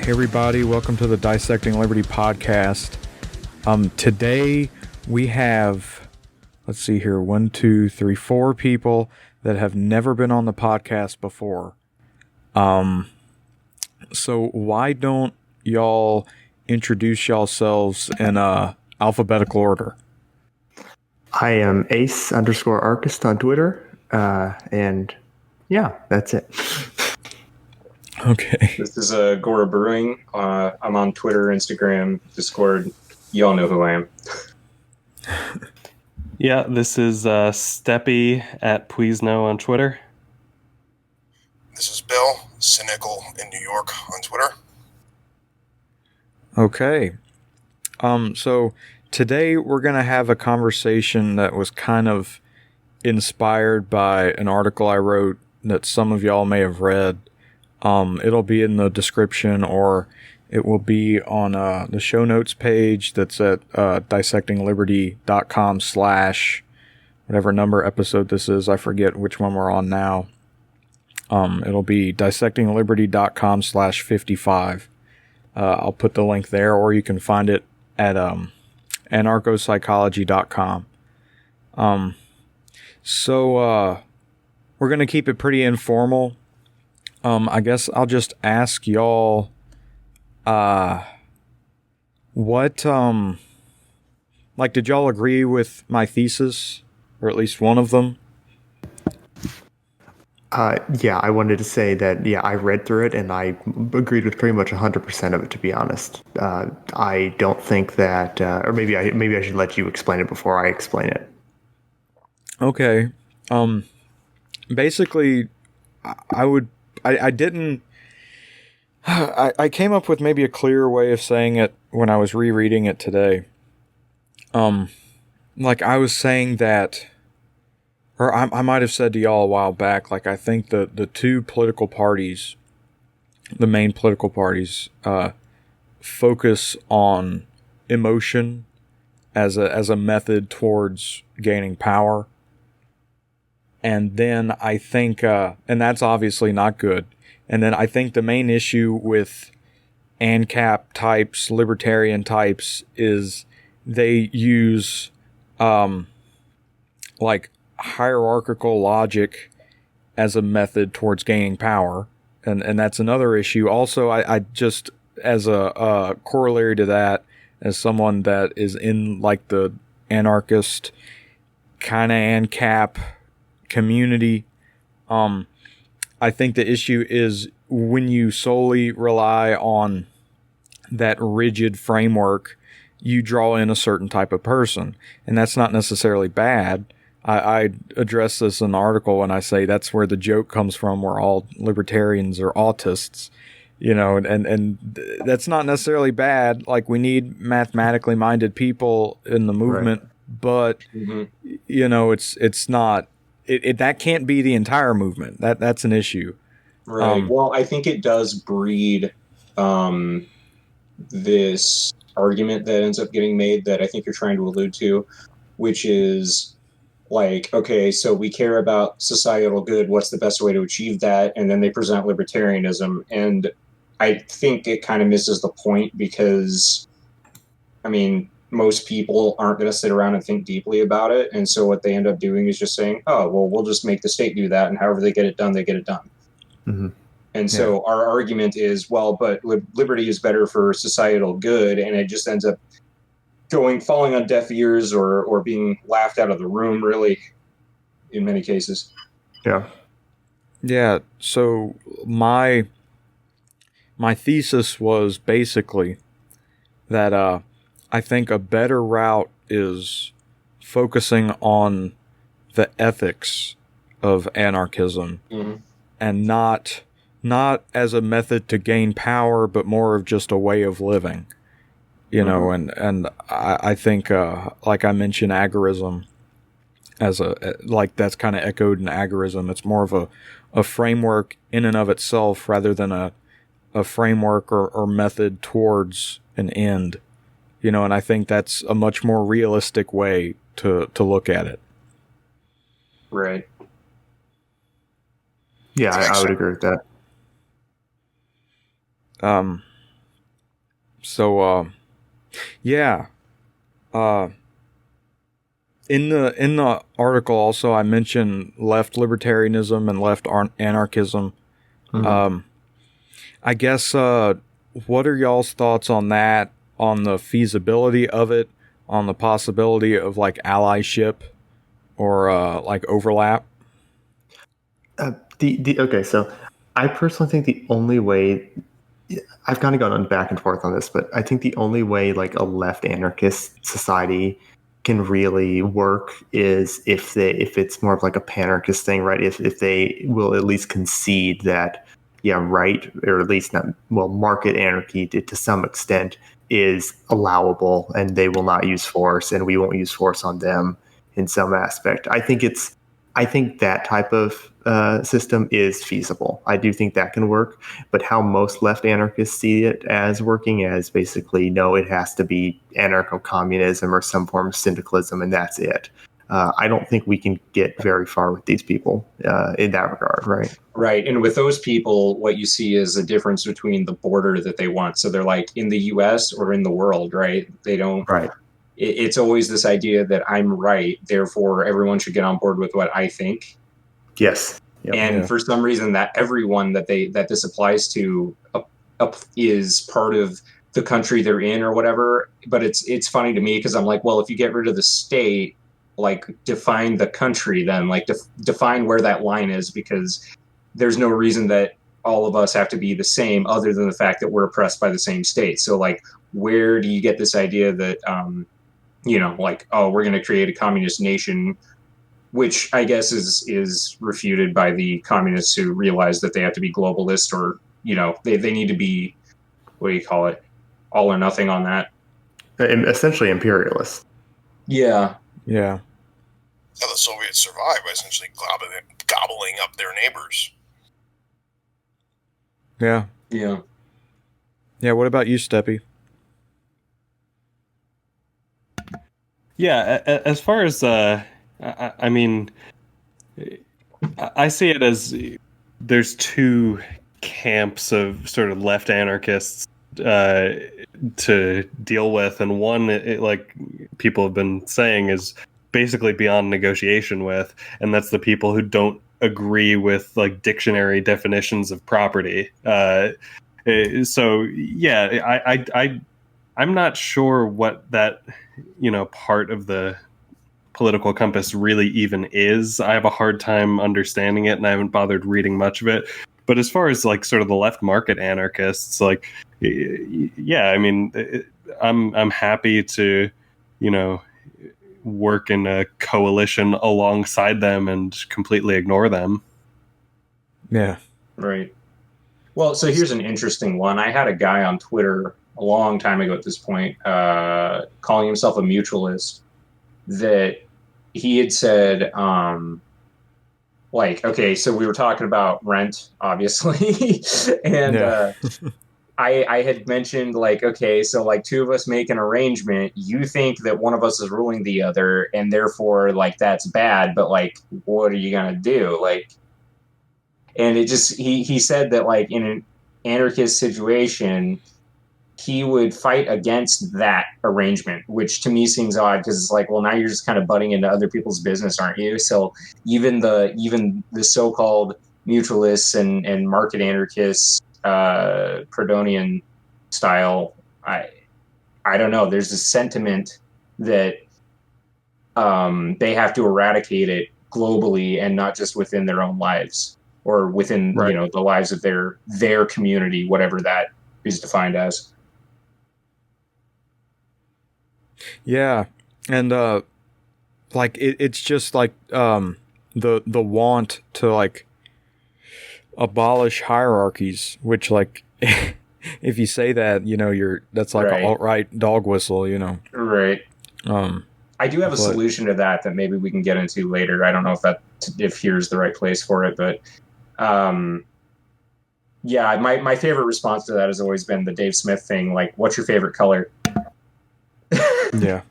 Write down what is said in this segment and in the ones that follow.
Hey everybody, welcome to the Dissecting Liberty podcast. Today we have, let's see here, 4 people that have never been on the podcast before. So why don't y'all introduce yourselves in alphabetical order? I am Ace_Archist on Twitter, and yeah, that's it. Okay. This is Agora Brewing. I'm on Twitter, Instagram, Discord. You all know who I am. Yeah, this is Steppy at Puisno on Twitter. This is Bill, Cynical in New York on Twitter. Okay. So today we're going to have a conversation that was kind of inspired by an article I wrote that some of y'all may have read. It'll be in the description, or it will be on the show notes page that's at dissectingliberty.com/ whatever number episode this is. I forget which one we're on now. It'll be dissectingliberty.com /55. I'll put the link there, or you can find it at anarchopsychology.com. So we're going to keep it pretty informal. I guess I'll just ask y'all, what, did y'all agree with my thesis, or at least one of them? Yeah, I wanted to say that, I read through it and I agreed with pretty much 100% of it, to be honest. I don't think that, or maybe I should let you explain it before I explain it. Okay. Basically, I came up with maybe a clearer way of saying it when I was rereading it today. I was saying that, or I might have said to y'all a while back, I think the two political parties, the main political parties, focus on emotion as a method towards gaining power. And then I think, and that's obviously not good. And then I think the main issue with ANCAP types, libertarian types, is they use, hierarchical logic as a method towards gaining power. And that's another issue. Also, I just, as a corollary to that, as someone that is in, the anarchist kind of ANCAP community, I think the issue is when you solely rely on that rigid framework, you draw in a certain type of person, and that's not necessarily bad. I address this in the article and I say that's where the joke comes from, where all libertarians are autists, and that's not necessarily bad. We need mathematically minded people in the movement, right. But it's not. That can't be the entire movement. That's an issue. Right. Well, I think it does breed this argument that ends up getting made that I think you're trying to allude to, which is okay, so we care about societal good. What's the best way to achieve that? And then they present libertarianism. And I think it kind of misses the point because, most people aren't going to sit around and think deeply about it. And so what they end up doing is just saying, oh, well, we'll just make the state do that. And however they get it done, they get it done. Mm-hmm. And so our argument is, well, but liberty is better for societal good. And it just ends up falling on deaf ears or being laughed out of the room, really, in many cases. Yeah. Yeah. So my thesis was basically that, I think a better route is focusing on the ethics of anarchism, mm-hmm. and not as a method to gain power, but more of just a way of living, mm-hmm. and I think, like I mentioned, agorism as that's kind of echoed in agorism. It's more of a framework in and of itself rather than a framework or method towards an end. And I think that's a much more realistic way to look at it. Right. Yeah, I would agree with that. So, yeah. In the article also, I mentioned left libertarianism and left anarchism. Mhm. I guess, what are y'all's thoughts on that, on the feasibility of it, on the possibility of like allyship or like overlap? Okay, so I personally think the only way I've kind of gone back and forth on this, but I think the only way like a left anarchist society can really work is if it's more of like a panarchist thing, right? If they will at least concede that, yeah, right, or at least not, well, market anarchy to some extent is allowable, and they will not use force, and we won't use force on them in some aspect. I think that type of system is feasible. I do think that can work, but how most left anarchists see it as working as basically, no, it has to be anarcho-communism or some form of syndicalism, and that's it. I don't think we can get very far with these people in that regard, right? Right. And with those people, what you see is a difference between the border that they want. So they're like in the US or in the world, right? They don't, Right. it's always this idea that I'm right, therefore everyone should get on board with what I think. Yes. Yep. And Yeah. for some reason, that everyone that this applies to is part of the country they're in or whatever. But it's funny to me because I'm like, well, if you get rid of the state, like define the country, then like define where that line is, because there's no reason that all of us have to be the same, other than the fact that we're oppressed by the same state. So like, where do you get this idea that like, oh, we're going to create a communist nation, which I guess is refuted by the communists who realize that they have to be globalist, or they need to be, what do you call it, all or nothing on that. Essentially imperialist. Yeah. Yeah. How the Soviets survived by essentially gobbling up their neighbors. Yeah. Yeah. Yeah. What about you, Steppy? Yeah, as far as I mean, I see it as there's two camps of sort of left anarchists to deal with, and one, like people have been saying, is basically beyond negotiation with, and that's the people who don't agree with like dictionary definitions of property. So yeah, I'm not sure what that part of the political compass really even is. I have a hard time understanding it, and I haven't bothered reading much of it. But as far as like sort of the left market anarchists, like, yeah, I mean, I'm happy to, work in a coalition alongside them and completely ignore them. Yeah. Right. Well, so here's an interesting one. I had a guy on Twitter a long time ago at this point, calling himself a mutualist, that he had said, like, okay, so we were talking about rent, obviously, and Yeah. I had mentioned, like, okay, so like two of us make an arrangement, you think that one of us is ruling the other, and therefore like that's bad, but like, what are you gonna do? Like, and it just, he said that like in an anarchist situation, he would fight against that arrangement, which to me seems odd, because it's like, well, now you're just kind of butting into other people's business, aren't you? So even the so-called mutualists and market anarchists, Proudhonian style, I don't know. There's a sentiment that they have to eradicate it globally and not just within their own lives, or within Right. the lives of their community, whatever that is defined as. Yeah. And like it's just like the want to like abolish hierarchies, which like if you say that, that's like Right. an alt-right dog whistle, Right. I do have a but- solution to that maybe we can get into later. I don't know if here's the right place for it, but yeah, my favorite response to that has always been the Dave Smith thing. Like, what's your favorite color? Yeah.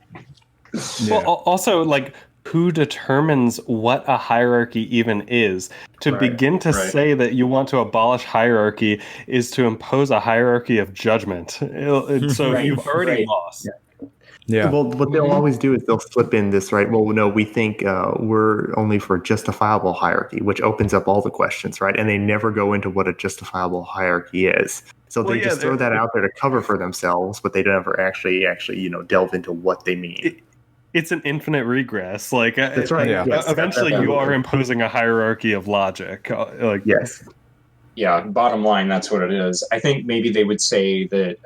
Well, also, like, who determines what a hierarchy even is? to begin to say that you want to abolish hierarchy is to impose a hierarchy of judgment. So you've already lost. Yeah. Well, what they'll always do is they'll slip in this, right? Well, no, we think we're only for justifiable hierarchy, which opens up all the questions, right? And they never go into what a justifiable hierarchy is. So they just throw that out there to cover for themselves, but they never actually, delve into what they mean. It's an infinite regress. Like that's right. Yeah. Yes, eventually, you are imposing a hierarchy of logic. Yes. Yeah. Bottom line, that's what it is. I think maybe they would say that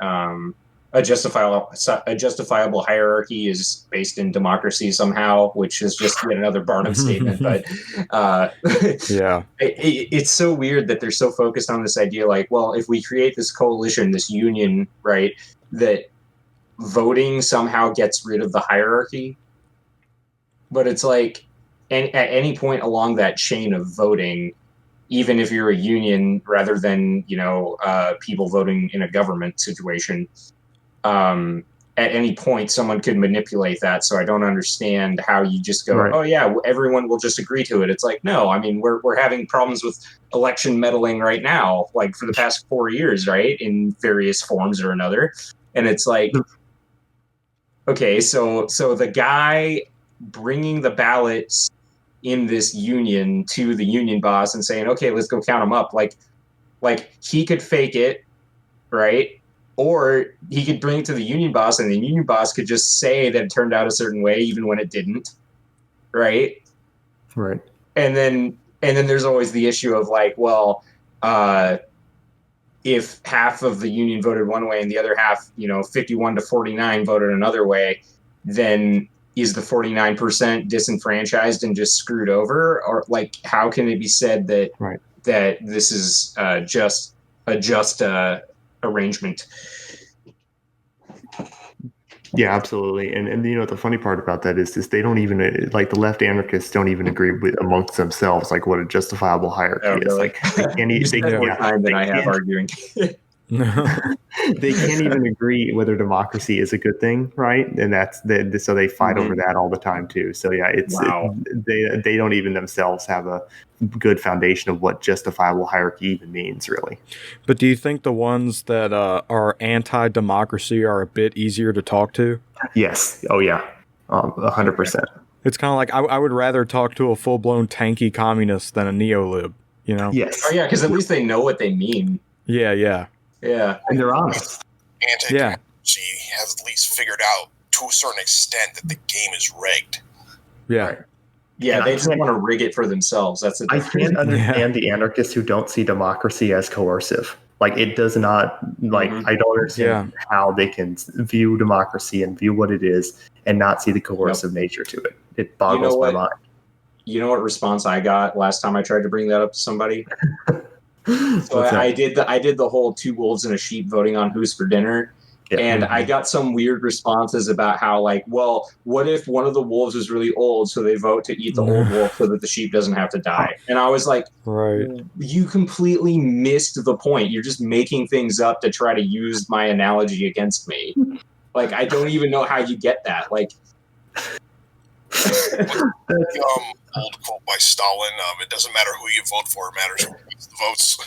a justifiable hierarchy is based in democracy somehow, which is just yet another Barnum statement. But yeah, it's so weird that they're so focused on this idea. Like, well, if we create this coalition, this union, right, that voting somehow gets rid of the hierarchy. But it's like, at any point along that chain of voting, even if you're a union rather than people voting in a government situation, at any point someone could manipulate that. So I don't understand how you just go, oh yeah, everyone will just agree to it. It's like, no, I mean, we're having problems with election meddling right now, like for the past 4 years, right, in various forms or another. And it's like, okay, so the guy bringing the ballots in this union to the union boss and saying, okay, let's go count them up. Like he could fake it, right? Or he could bring it to the union boss, and the union boss could just say that it turned out a certain way, even when it didn't, right? Right. And then there's always the issue of like, well, if half of the union voted one way and the other half, 51 to 49 voted another way, then is the 49% disenfranchised and just screwed over? Or like, how can it be said that that this is just a just arrangement? Yeah, absolutely. And the funny part about that is they don't even, like, the left anarchists don't even agree amongst themselves, like, what a justifiable hierarchy is. Like, they can't even more time than I have arguing. They can't even agree whether democracy is a good thing, right? And so they fight over that all the time too. So yeah, they don't even themselves have a good foundation of what justifiable hierarchy even means, really. But do you think the ones that are anti-democracy are a bit easier to talk to? Yes. Oh yeah, 100%. It's kind of like I would rather talk to a full-blown tanky communist than a neo-lib. Yes. Oh yeah, because at least they know what they mean. Yeah. Yeah, and they're honest. Anti-democracy has at least figured out to a certain extent that the game is rigged. Yeah. Right. Yeah, they just want to rig it for themselves. That's it. I can't understand the anarchists who don't see democracy as coercive. Like, it does not, like, I don't understand how they can view democracy and view what it is and not see the coercive nature to it. It boggles my mind. You know what response I got last time I tried to bring that up to somebody? So I did the whole 2 wolves and a sheep voting on who's for dinner. Yeah. And I got some weird responses about how, like, well, what if one of the wolves is really old, so they vote to eat the old wolf so that the sheep doesn't have to die? And I was like, you completely missed the point. You're just making things up to try to use my analogy against me. Like, I don't even know how you get that. Like, old quote by Stalin, it doesn't matter who you vote for, it matters who counts the votes.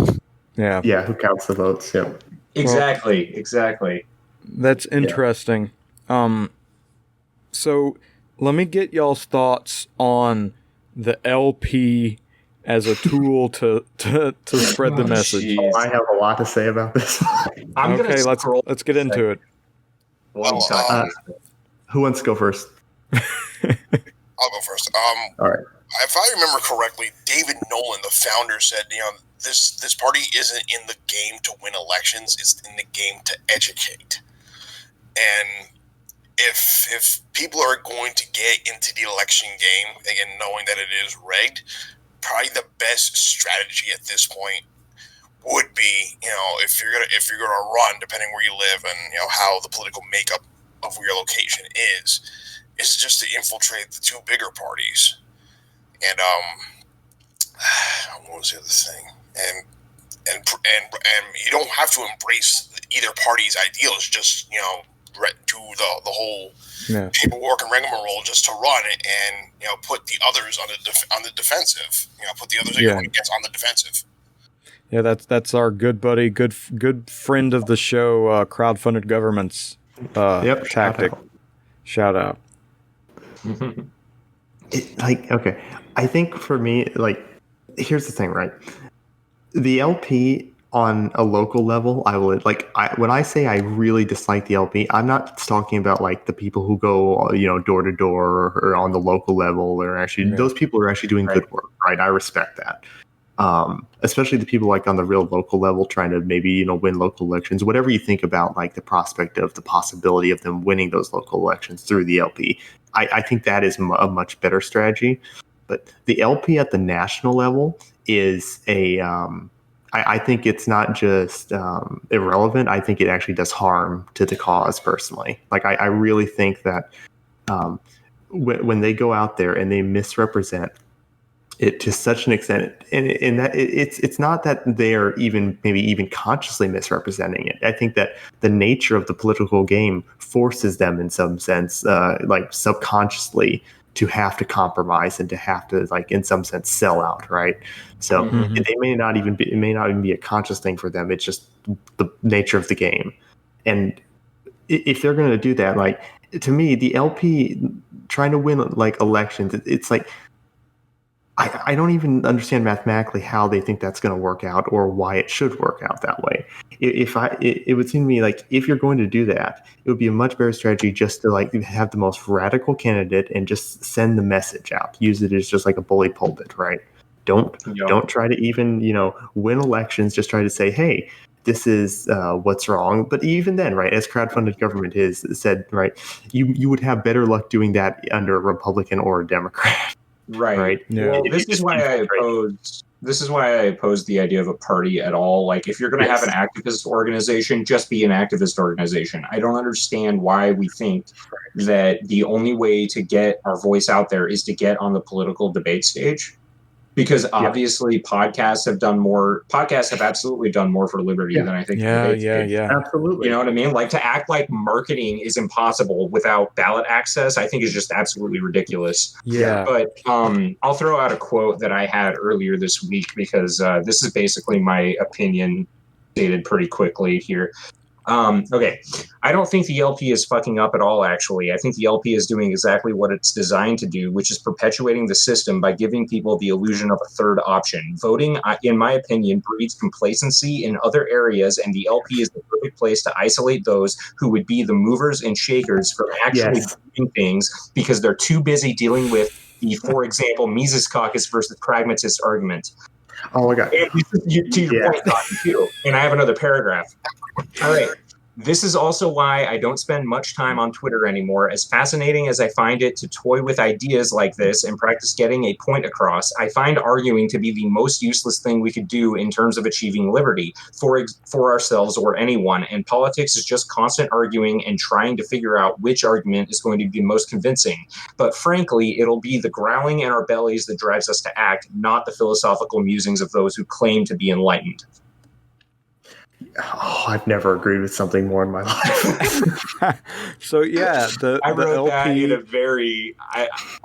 Yeah, who counts the votes, yeah. Exactly. That's interesting. So let me get y'all's thoughts on the LP as a tool to spread the message. I have a lot to say about this. Let's get into it. Who wants to go first? I'll go first. All right. If I remember correctly, David Nolan, the founder, said, this party isn't in the game to win elections; it's in the game to educate. And if people are going to get into the election game, again, knowing that it is rigged, probably the best strategy at this point would be, if you're gonna run, depending where you live and how the political makeup of your location is just to infiltrate the 2 bigger parties. And what was the other thing? And you don't have to embrace either party's ideals. Just do the whole paperwork and rigmarole just to run it and put the others on the defensive. Put the others that you're going against on the defensive. Yeah, that's our good buddy, good friend of the show, crowdfunded governments tactic. Shout out. Okay, I think for me, here's the thing, right? The LP on a local level, when I say I really dislike the LP, I'm not talking about the people who go door to door or on the local level, or actually those people are actually doing good work, right? I respect that. Especially the people on the real local level trying to maybe win local elections. Whatever you think about the prospect of the possibility of them winning those local elections through the LP, I think that is a much better strategy. But the LP at the national level is I think it's not just irrelevant. I think it actually does harm to the cause personally. I really think that when they go out there and they misrepresent it to such an extent, and that it's not that they're even consciously misrepresenting it. I think that the nature of the political game forces them in some sense, subconsciously, to have to compromise and to have to in some sense sell out, right? So it may not even be a conscious thing for them. It's just the nature of the game. And if they're going to do that, to me, the LP trying to win elections, it's I don't even understand mathematically how they think that's going to work out or why it should work out that way. It would seem to me if you're going to do that, it would be a much better strategy just to have the most radical candidate and just send the message out. Use it as just a bully pulpit, right? Don't try to even win elections. Just try to say, hey, this is what's wrong. But even then, right, as crowdfunded government has said, right, you would have better luck doing that under a Republican or a Democrat. Right. Yeah. Well, this is why I oppose the idea of a party at all. If you're going to have an activist organization, just be an activist organization. I don't understand why we think that the only way to get our voice out there is to get on the political debate stage. Because obviously podcasts have absolutely done more for liberty than I think. Yeah. Absolutely. You know what I mean? To act like marketing is impossible without ballot access, I think is just absolutely ridiculous. Yeah. But I'll throw out a quote that I had earlier this week because this is basically my opinion stated pretty quickly here. Okay. I don't think the LP is fucking up at all, actually. I think the LP is doing exactly what it's designed to do, which is perpetuating the system by giving people the illusion of a third option. Voting, in my opinion, breeds complacency in other areas, and the LP is the perfect place to isolate those who would be the movers and shakers from actually doing things because they're too busy dealing with the, for example, Mises Caucus versus pragmatist argument. Oh my God. And to your point, Cotton, too. And I have another paragraph. All right. This is also why I don't spend much time on Twitter anymore. As fascinating as I find it to toy with ideas like this and practice getting a point across, I find arguing to be the most useless thing we could do in terms of achieving liberty for ourselves or anyone. And politics is just constant arguing and trying to figure out which argument is going to be most convincing. But frankly, it'll be the growling in our bellies that drives us to act, not the philosophical musings of those who claim to be enlightened. Oh, I've never agreed with something more in my life. So yeah, I wrote LP, that in a very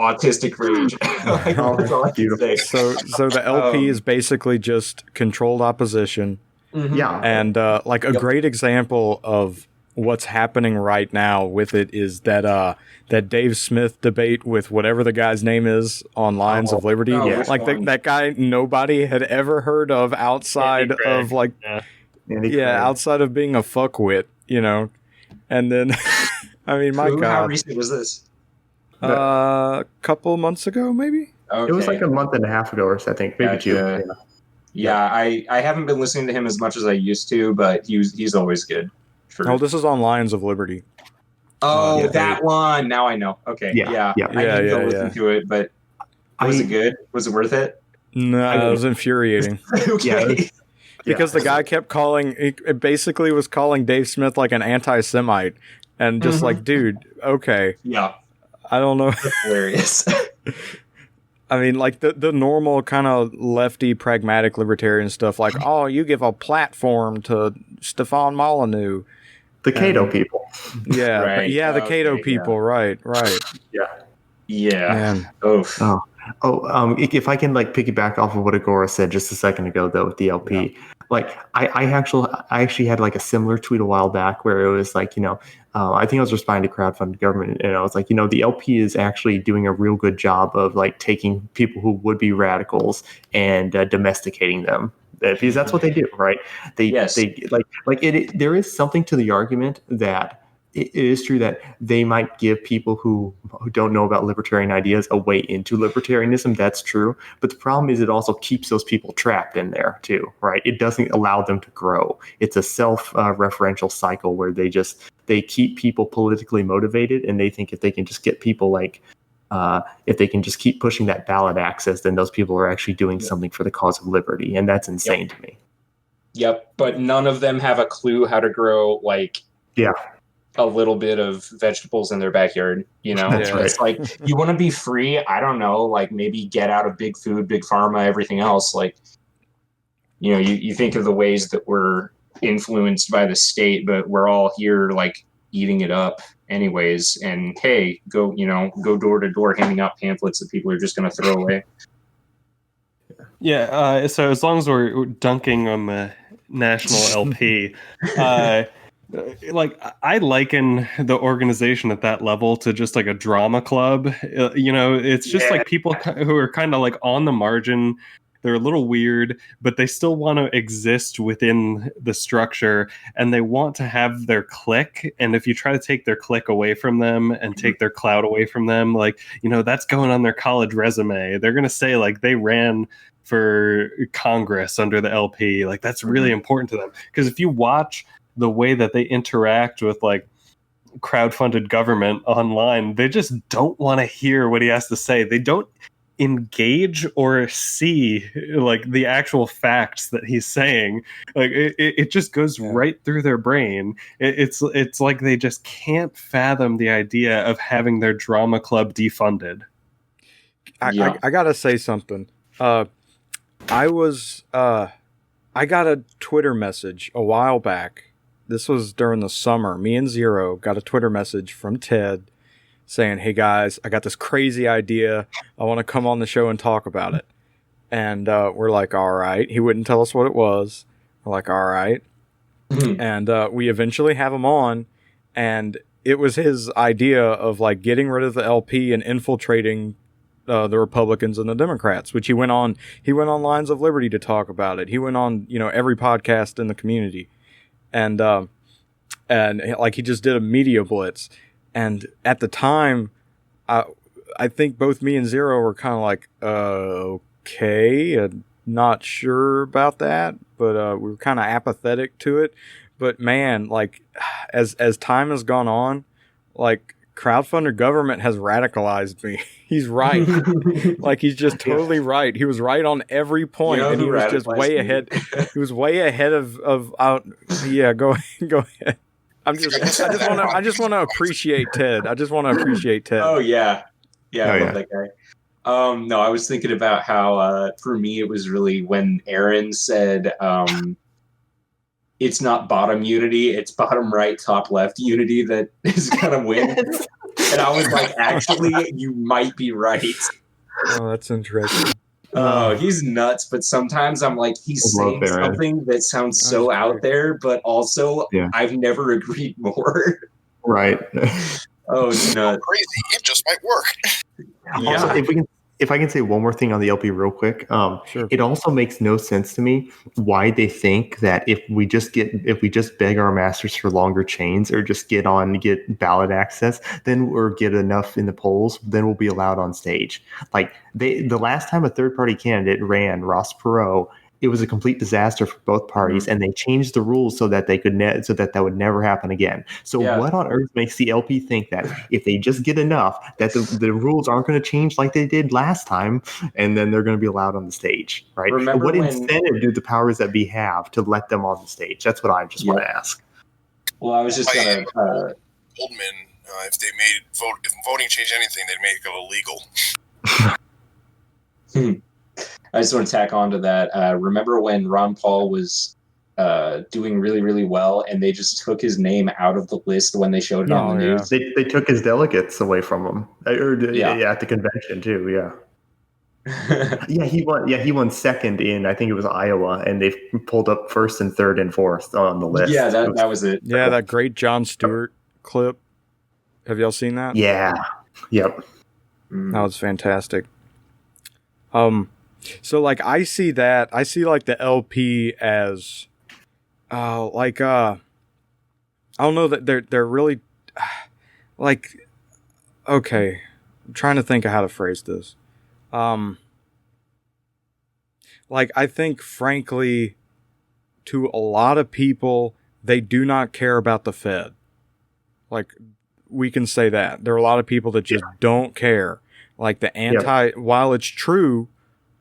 autistic rage. That's all I can say. So the LP is basically just controlled opposition. Mm-hmm. Yeah, and a great example of what's happening right now with it is that Dave Smith debate with whatever the guy's name is on Lions of Liberty. That guy nobody had ever heard of outside of outside of being a fuckwit, and then I mean, my God, how recent was this? A couple months ago, maybe. Okay. It was a month and a half ago, or so, I think, maybe Gotcha. 2. Yeah, I haven't been listening to him as much as I used to, but he's always good. Oh, this is on Lions of Liberty. Oh, that one. Now I know. Okay. Yeah. I need to listen to it, but was it good? Was it worth it? No, it was infuriating. Okay. Because the guy kept it basically was calling Dave Smith an anti-Semite, and just dude, okay. Yeah. I don't know. That's hilarious. I mean, the normal kind of lefty, pragmatic libertarian stuff, oh, you give a platform to Stefan Molyneux. The Cato people. Yeah, Right. the Cato Okay, people. Right. Yeah. Man. Oof. If I can piggyback off of what Agora said just a second ago though with the LP, I actually had a similar tweet a while back where it was I think I was responding to crowdfunded government, and I was like, the LP is actually doing a real good job of taking people who would be radicals and domesticating them, because that's what they do, right? Yes. There is something to the argument that it is true that they might give people who don't know about libertarian ideas a way into libertarianism. That's true. But the problem is it also keeps those people trapped in there too, right? It doesn't allow them to grow. It's a self-referential cycle where they keep people politically motivated, and they think if they can just get people if they can just keep pushing that ballot access, then those people are actually doing something for the cause of liberty. And that's insane to me. Yep. But none of them have a clue how to grow a little bit of vegetables in their backyard, That's right. It's you want to be free. I don't know, maybe get out of big food, big pharma, everything else. You think of the ways that we're influenced by the state, but we're all here eating it up anyways. And hey, go door to door handing out pamphlets that people are just going to throw away. Yeah. So as long as we're dunking on the national LP, I liken the organization at that level to just a drama club. It's just people who are kind of on the margin. They're a little weird, but they still want to exist within the structure, and they want to have their clique. And if you try to take their clique away from them and take their clout away from them, that's going on their college resume. They're going to say they ran for Congress under the LP. That's really important to them. Because if you watch the way that they interact with crowdfunded government online, they just don't want to hear what he has to say. They don't engage or see the actual facts that he's saying. It just goes right through their brain. It's like they just can't fathom the idea of having their drama club defunded. I gotta say something. I got a Twitter message a while back. This was during the summer. Me and Zero got a Twitter message from Ted saying, "Hey guys, I got this crazy idea. I want to come on the show and talk about it." And we're like, all right. He wouldn't tell us what it was. We're like, all right. And we eventually have him on, and it was his idea of getting rid of the LP and infiltrating the Republicans and the Democrats, which he went on Lines of Liberty to talk about it. He went on, every podcast in the community. And he just did a media blitz. And at the time, I think both me and Zero were kind of okay, not sure about that, but we were kind of apathetic to it. But man, as time has gone on, crowdfunded government has radicalized me. He's right. He's just totally right. He was right on every point, and he was just way ahead. He was way ahead of yeah, go ahead. I just want to appreciate Ted. I just want to appreciate Ted. Oh yeah. I love that guy. No, I was thinking about how for me it was really when Aaron said it's not bottom unity, it's bottom right, top left unity that is gonna win. And I was like, actually, you might be right. Oh, that's interesting. Oh, he's nuts, but sometimes I'm like, he's saying something that sounds so out there, but also I've never agreed more. Right. Oh, it's nuts. Crazy. It just might work. Yeah. Also, if I can say one more thing on the LP real quick, Sure. It also makes no sense to me why they think that if we just beg our masters for longer chains or just get ballot access, then or get enough in the polls, then we'll be allowed on stage. The last time a third party candidate ran, Ross Perot, it was a complete disaster for both parties, and they changed the rules so that they could so that would never happen again. So what on earth makes the LP think that if they just get enough, that the rules aren't going to change like they did last time, and then they're going to be allowed on the stage, right? What incentive do the powers that be have to let them on the stage? That's what I just want to ask. Well, I was just going to... Goldman, if voting changed anything, they'd make it illegal. I just want to tack on to that. Remember when Ron Paul was doing really, really well, and they just took his name out of the list when they showed it Yeah. on the news. They took his delegates away from him, Yeah. at the convention too. Yeah. Yeah, he won. Yeah, he won second in, I think it was Iowa, and they pulled up first and third and fourth on the list. Yeah, that was it. Yeah, that great Jon Stewart clip. Have y'all seen that? Yeah. Yep. That was fantastic. So like I see like the LP as I don't know that they're really like, okay, I'm trying to think of how to phrase this. Like I think frankly to a lot of people they do not care about the Fed. Like we can say that. There are a lot of people that just don't care. Like the while it's true,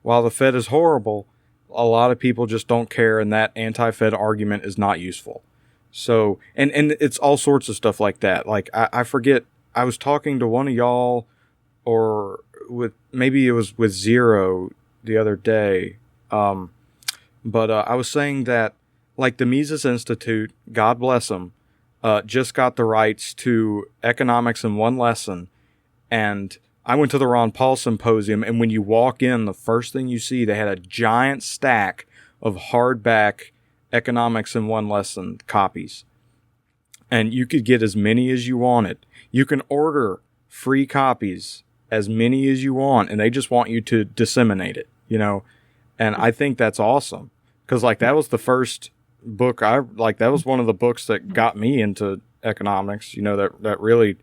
while the Fed is horrible, a lot of people just don't care, and that anti-Fed argument is not useful. So, and it's all sorts of stuff like that. Like, I forget, I was talking to one of y'all, or maybe it was with Zero the other day, but I was saying that, like, the Mises Institute, God bless them, just got the rights to economics in one lesson, and I went to the Ron Paul Symposium, and when you walk in, the first thing you see, they had a giant stack of hardback economics in one lesson copies. And you could get as many as you wanted. You can order free copies, as many as you want, and they just want you to disseminate it, you know? And I think that's awesome. Because, like, that was the first book that was one of the books that got me into economics, you know, that really...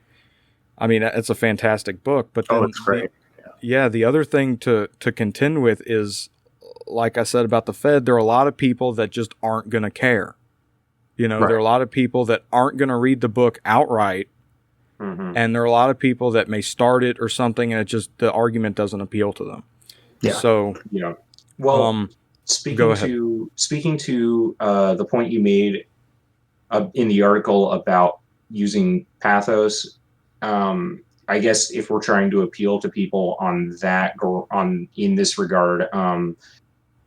I mean, it's a fantastic book, but then it's great. The other thing to contend with is, like I said about the Fed, there are a lot of people that just aren't going to care. You know, there are a lot of people that aren't going to read the book outright, and there are a lot of people that may start it or something, and the argument doesn't appeal to them. Yeah. So, yeah. Well, speaking to the point you made in the article about using pathos. I guess if we're trying to appeal to people in this regard,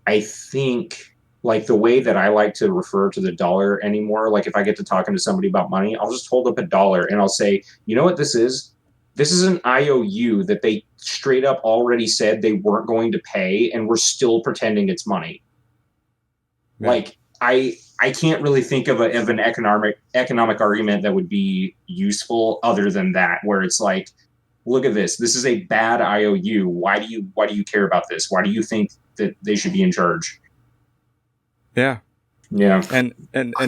I think like the way that I like to refer to the dollar anymore, like if I get to talking to somebody about money, I'll just hold up a dollar and I'll say, you know what this is? This is an IOU that they straight up already said they weren't going to pay, and we're still pretending it's money. Yeah. Like I can't really think of an economic argument that would be useful other than that, where it's like, look at this. This is a bad IOU. Why do you care about this? Why do you think that they should be in charge? Yeah. Yeah. And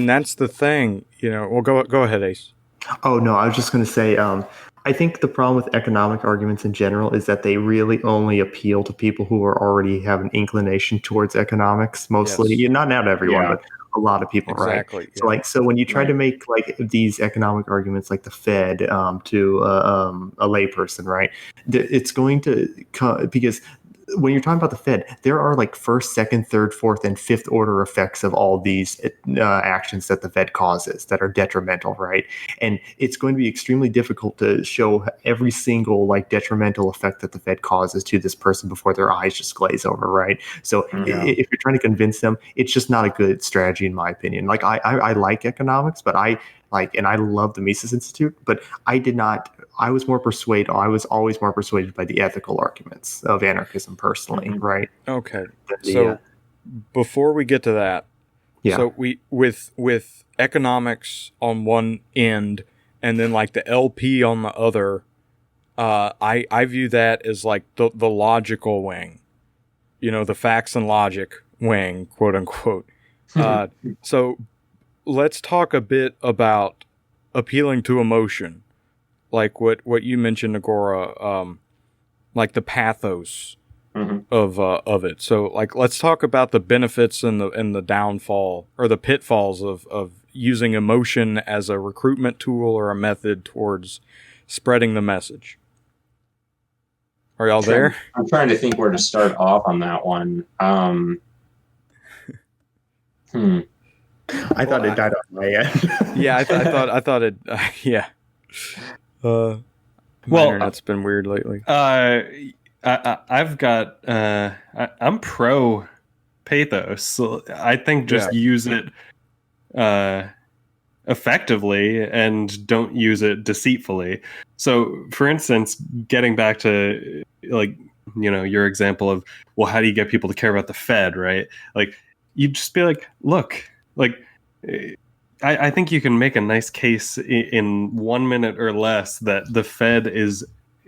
that's the thing, you know. Well, go ahead, Ace. Oh no, I was just going to say, I think the problem with economic arguments in general is that they really only appeal to people who already have an inclination towards economics. Mostly, not everyone, but a lot of people, exactly, right? Yeah. So when you try to make like these economic arguments, like the Fed, to a layperson, right? It's going to because when you're talking about the Fed, there are like first, second, third, fourth, and fifth order effects of all these actions that the Fed causes that are detrimental, right? And it's going to be extremely difficult to show every single like detrimental effect that the Fed causes to this person before their eyes just glaze over, right? So if you're trying to convince them, it's just not a good strategy in my opinion. Like I like economics, but I love the Mises Institute, but I was always more persuaded by the ethical arguments of anarchism personally, right? Okay. So before we get to that, so we with economics on one end and then like the LP on the other, I view that as like the logical wing, you know, the facts and logic wing, quote unquote. So let's talk a bit about appealing to emotion. Like what you mentioned, Agora, like the pathos of it. So like let's talk about the benefits and the downfall or the pitfalls of using emotion as a recruitment tool or a method towards spreading the message. Are y'all there? I'm trying to think where to start off on that one. I thought it died on my end. Yeah, I thought it. Yeah. My internet's been weird lately. I've got. I'm pro pathos. So I think just use it effectively and don't use it deceitfully. So, for instance, getting back to like, you know, your example of, well, how do you get people to care about the Fed, right? Like, you just be like, look, like, I think you can make a nice case in 1 minute or less that the Fed is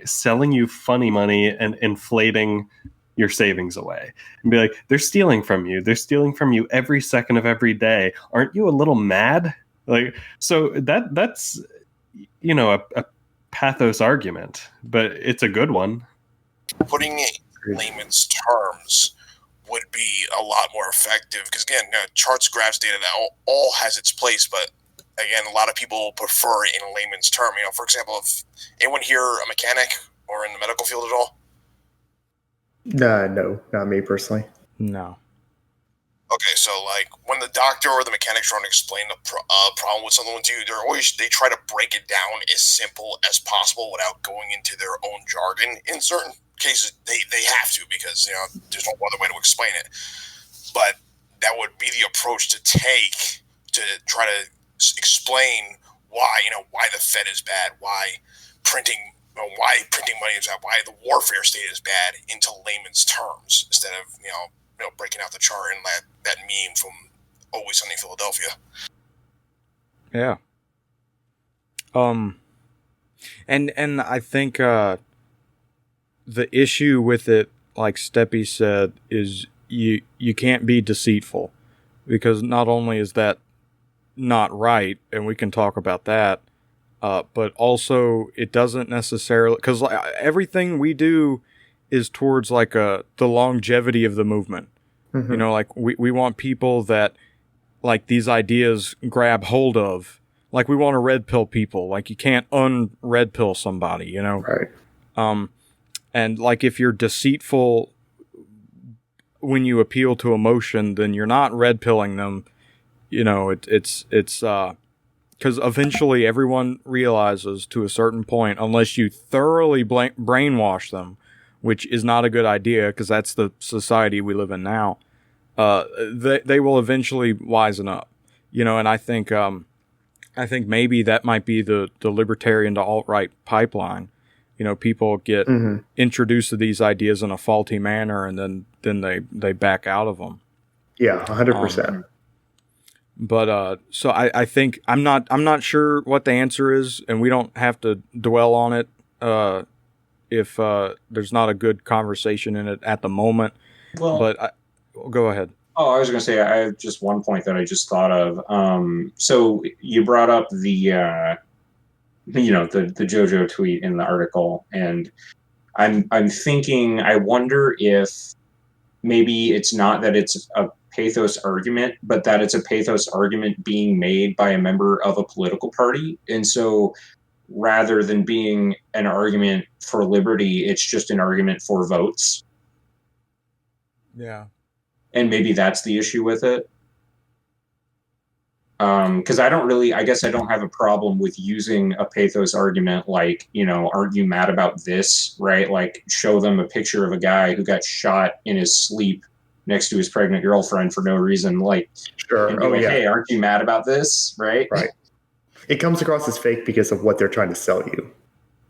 selling you funny money and inflating your savings away, and be like, they're stealing from you. They're stealing from you every second of every day. Aren't you a little mad? Like, so that's, you know, a pathos argument, but it's a good one. Putting it in layman's terms would be a lot more effective, because again, charts, graphs, data, that all has its place, but again, a lot of people prefer it in a layman's term. You know, for example, if anyone here a mechanic or in the medical field at all? No, not me personally. No. Okay, so like when the doctor or the mechanic's trying to explain the problem with something to you, they try to break it down as simple as possible without going into their own jargon. In certain cases, they have to, because you know there's no other way to explain it. But that would be the approach to take to try to explain why the Fed is bad, why printing money is bad, why the warfare state is bad into layman's terms, instead of breaking out the chart and that meme from Always Sunny in Philadelphia. Yeah. And I think the issue with it, like Steppy said, is you can't be deceitful, because not only is that not right, and we can talk about that, but also it doesn't necessarily, because everything we do is towards like the longevity of the movement. Mm-hmm. You know, like we want people that like these ideas grab hold of. Like we want to red pill people. Like you can't un-red pill somebody, you know? Right. And like if you're deceitful when you appeal to emotion, then you're not red pilling them. You know, it's because eventually everyone realizes to a certain point, unless you thoroughly brainwash them, which is not a good idea, because that's the society we live in now. They will eventually wisen up, you know. And I think maybe that might be the libertarian to alt-right pipeline. You know, people get introduced to these ideas in a faulty manner, and then they back out of them. Yeah, 100%. But so I think I'm not sure what the answer is, and we don't have to dwell on it if there's not a good conversation in it at the moment. Well, but go ahead. Oh, I was going to say, I have just one point that I just thought of. So you brought up the JoJo tweet in the article, and I'm thinking, I wonder if maybe it's not that it's a pathos argument, but that it's a pathos argument being made by a member of a political party. And so rather than being an argument for liberty, it's just an argument for votes. Yeah. And maybe that's the issue with it. Because I guess I don't have a problem with using a pathos argument like, aren't you mad about this, right? Like show them a picture of a guy who got shot in his sleep next to his pregnant girlfriend for no reason. Like, sure. And be like, hey, aren't you mad about this, right? Right. It comes across as fake because of what they're trying to sell you.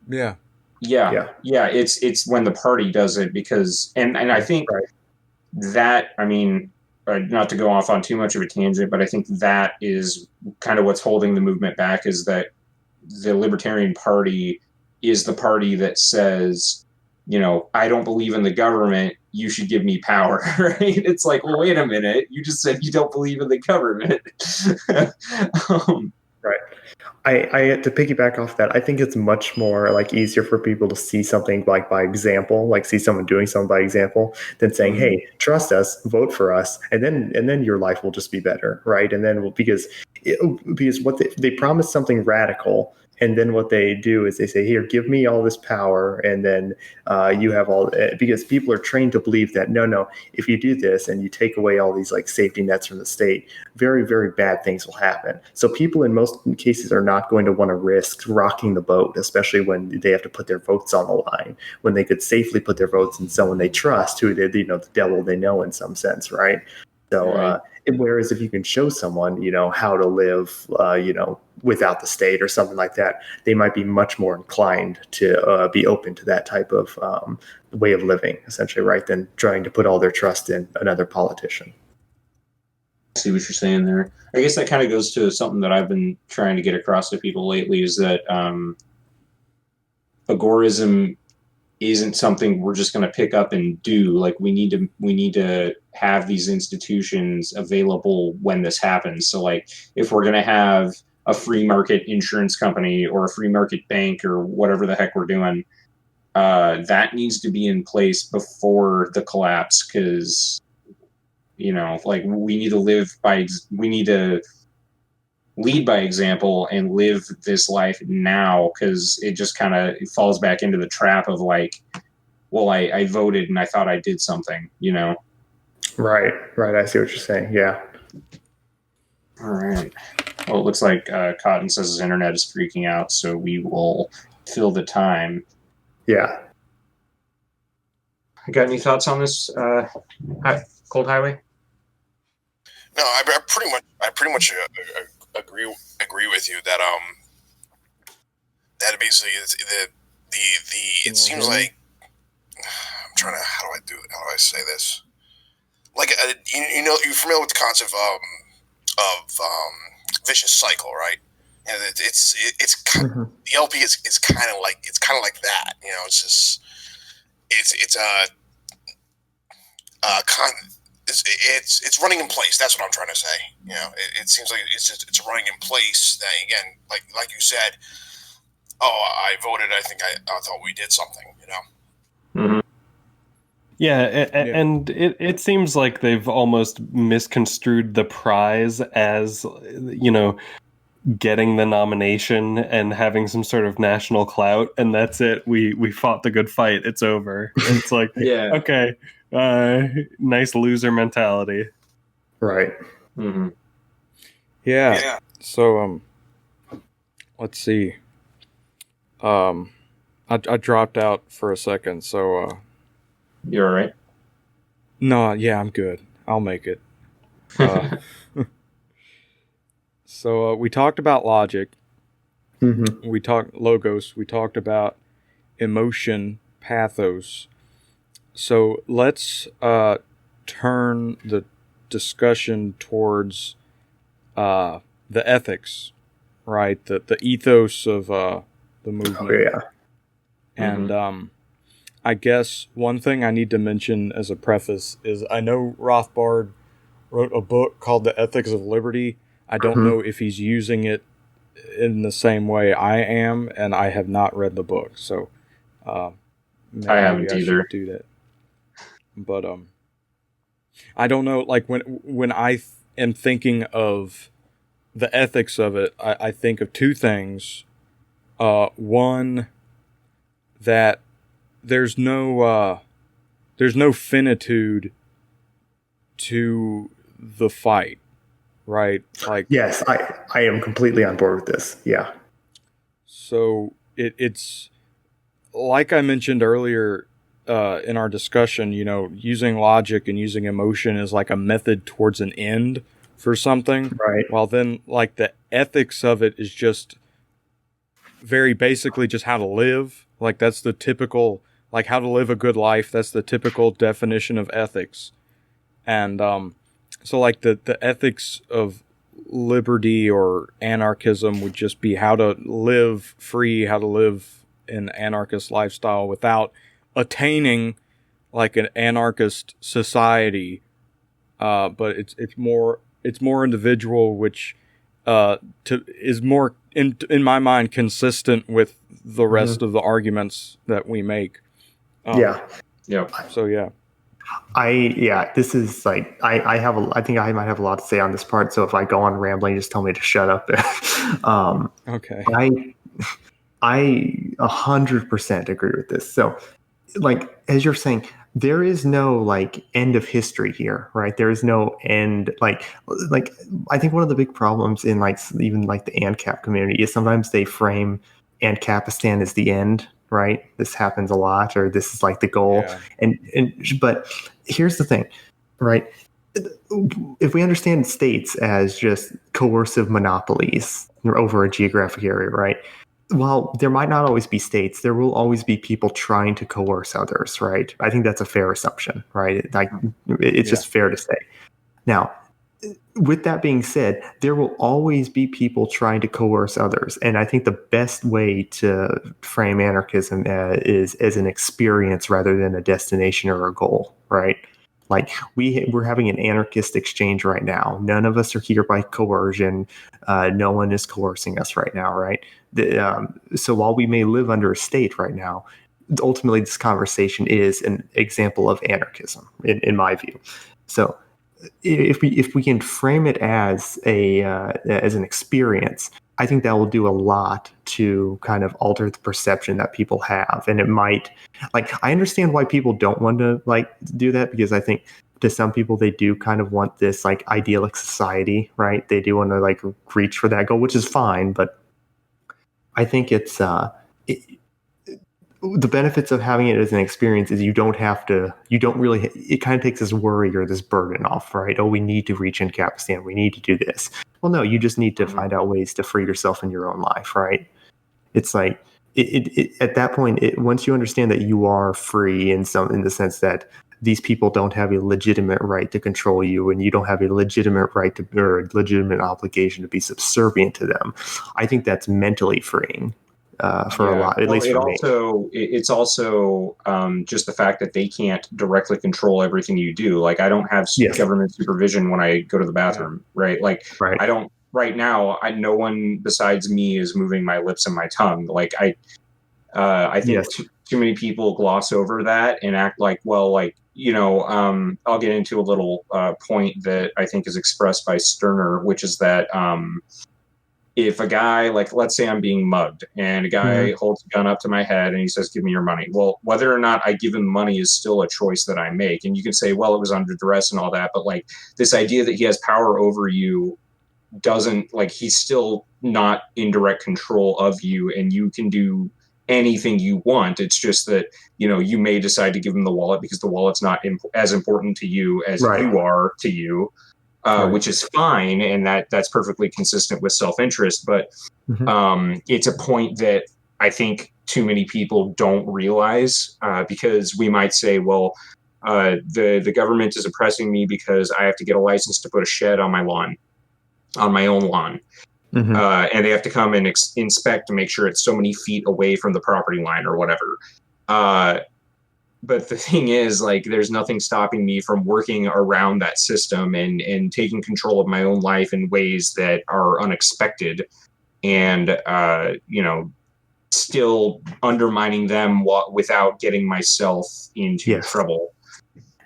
Yeah. Yeah. It's when the party does it, because, and I think that, I mean, not to go off on too much of a tangent, but I think that is kind of what's holding the movement back, is that the Libertarian Party is the party that says, I don't believe in the government, you should give me power, right? It's like, well, wait a minute, you just said you don't believe in the government. Right. I to piggyback off that, I think it's much more like easier for people to see something like by example, like see someone doing something by example, than saying, "Hey, trust us, vote for us," and then your life will just be better, right? And then because what they promise something radical, And then what they do is they say, here, give me all this power. And then you have all, because people are trained to believe that, no, if you do this and you take away all these like safety nets from the state, very, very bad things will happen. So people in most cases are not going to want to risk rocking the boat, especially when they have to put their votes on the line, when they could safely put their votes in someone they trust, who they, the devil they know in some sense, right? So, whereas if you can show someone, how to live, without the state or something like that, they might be much more inclined to be open to that type of way of living, essentially, right, than trying to put all their trust in another politician. I see what you're saying there. I guess that kind of goes to something that I've been trying to get across to people lately is that agorism isn't something we're just going to pick up and do. Like we need to have these institutions available when this happens. So like if we're going to have a free market insurance company or a free market bank or whatever the heck we're doing, that needs to be in place before the collapse. Cause like we need to lead by example and live this life now, because it just kind of falls back into the trap of like, well, I voted and I thought I did something, Right. I see what you're saying. Yeah. All right. Well, it looks like Cotton says his internet is freaking out, so we will fill the time. Yeah. Got any thoughts on this Cold Highway? No, I pretty much agree with you that that basically is the it seems like I'm trying to how do I say this, like you're familiar with the concept of vicious cycle, right? And it's kind of, the LP is kind of like that, it's just it's running in place. That's what I'm trying to say. It seems like it's running in place. That again, like you said, I voted. I think I thought we did something. Mm-hmm. Yeah, and it seems like they've almost misconstrued the prize as getting the nomination and having some sort of national clout, and that's it. We fought the good fight. It's over. It's like yeah, okay. Nice loser mentality. Right. Mm-hmm. Yeah. So let's see. I dropped out for a second, so you're all right. No, yeah, I'm good. I'll make it. So we talked about logic. Mm-hmm. We talked logos. We talked about emotion, pathos. So let's turn the discussion towards the ethics, right? The ethos of the movement. Oh, yeah. And I guess one thing I need to mention as a preface is I know Rothbard wrote a book called The Ethics of Liberty. I don't know if he's using it in the same way I am, and I have not read the book. So maybe I haven't either. should do that. But I don't know. Like when I am thinking of the ethics of it, I think of two things. One, that there's no finitude to the fight, right? Like yes, I am completely on board with this. Yeah. So it's like I mentioned earlier. In our discussion, using logic and using emotion is like a method towards an end for something. Right. While then, like, the ethics of it is just very basically just how to live. Like, that's the typical, like, how to live a good life. That's the typical definition of ethics. And so, like, the ethics of liberty or anarchism would just be how to live free, how to live an anarchist lifestyle without attaining like an anarchist society, but it's more individual, which is more in my mind consistent with the rest of the arguments that we make. Yeah. So yeah. This is like I think I might have a lot to say on this part. So if I go on rambling, just tell me to shut up. Okay. I 100% agree with this. So, like as you're saying, there is no like end of history here, right? There is no end. Like I think one of the big problems in like even like the ANCAP community is sometimes they frame ANCAPistan as the end, right? This happens a lot, or this is like the goal. Yeah. And but here's the thing, right? If we understand states as just coercive monopolies over a geographic area, right? While there might not always be states, there will always be people trying to coerce others, right? I think that's a fair assumption, right? It's just fair to say. Now, with that being said, there will always be people trying to coerce others, and I think the best way to frame anarchism is as an experience rather than a destination or a goal, right? Like we're having an anarchist exchange right now. None of us are here by coercion. No one is coercing us right now, right? So while we may live under a state right now, ultimately this conversation is an example of anarchism, in my view. So if we can frame it as an experience, I think that will do a lot to kind of alter the perception that people have. And it might, like, I understand why people don't want to like do that, because I think to some people they do kind of want this like idyllic society, right? They do want to like reach for that goal, which is fine, but I think it's the benefits of having it as an experience is you don't really, it kind of takes this worry or this burden off, right? Oh, we need to reach in Capistan. We need to do this. Well, no, you just need to find out ways to free yourself in your own life, right? It's like, at that point, once you understand that you are free in the sense that these people don't have a legitimate right to control you, and you don't have a legitimate right to, or a legitimate obligation to be subservient to them, I think that's mentally freeing. For a lot, at least for me. It's also just the fact that they can't directly control everything you do. Like, I don't have government supervision when I go to the bathroom, right? Like, I don't. Right now, no one besides me is moving my lips and my tongue. Like, I think too many people gloss over that and act like, well, like, you know, I'll get into a little point that I think is expressed by Stirner, which is that. If a guy, like, let's say I'm being mugged and a guy holds a gun up to my head and he says, give me your money. Well, whether or not I give him money is still a choice that I make. And you can say, well, it was under duress and all that. But like this idea that he has power over you doesn't, like, he's still not in direct control of you and you can do anything you want. It's just that, you know, you may decide to give him the wallet because the wallet's not as important to you as you are to you. Which is fine, and that's perfectly consistent with self-interest. But it's a point that I think too many people don't realize, because we might say, well, the government is oppressing me because I have to get a license to put a shed on my lawn, on my own lawn. And they have to come and inspect to make sure it's so many feet away from the property line or whatever. But the thing is, like, there's nothing stopping me from working around that system and taking control of my own life in ways that are unexpected and, you know, still undermining them without getting myself into trouble.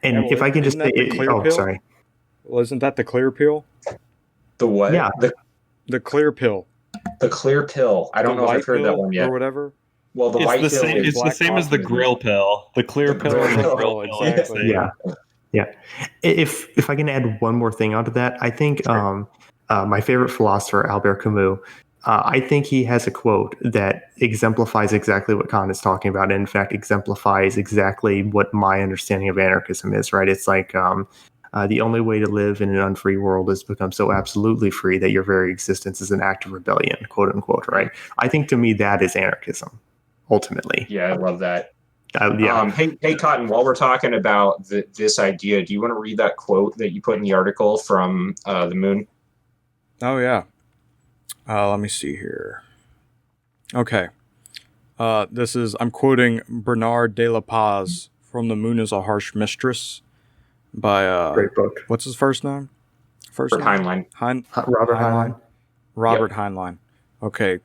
And if I can just say, sorry. Well, isn't that the clear pill? The what? Yeah. The clear pill. The clear pill. I don't know if I've heard that one yet. Or whatever. Well, the white pill is the same as the grill pill. The clear pill and the grill pill. Exactly. Yeah. If I can add one more thing onto that, I think my favorite philosopher, Albert Camus, I think he has a quote that exemplifies exactly what Khan is talking about, and in fact exemplifies exactly what my understanding of anarchism is, right? It's like the only way to live in an unfree world is to become so absolutely free that your very existence is an act of rebellion, quote unquote, right? I think to me that is anarchism. Ultimately. Yeah, I love that. Hey, Cotton, while we're talking about this idea, do you want to read that quote that you put in the article from the Moon? Oh, yeah. Let me see here. Okay. I'm quoting Bernard de la Paz from The Moon is a Harsh Mistress by... Great book. What's his first name? Robert Heinlein. Robert Heinlein. Robert Heinlein. Okay.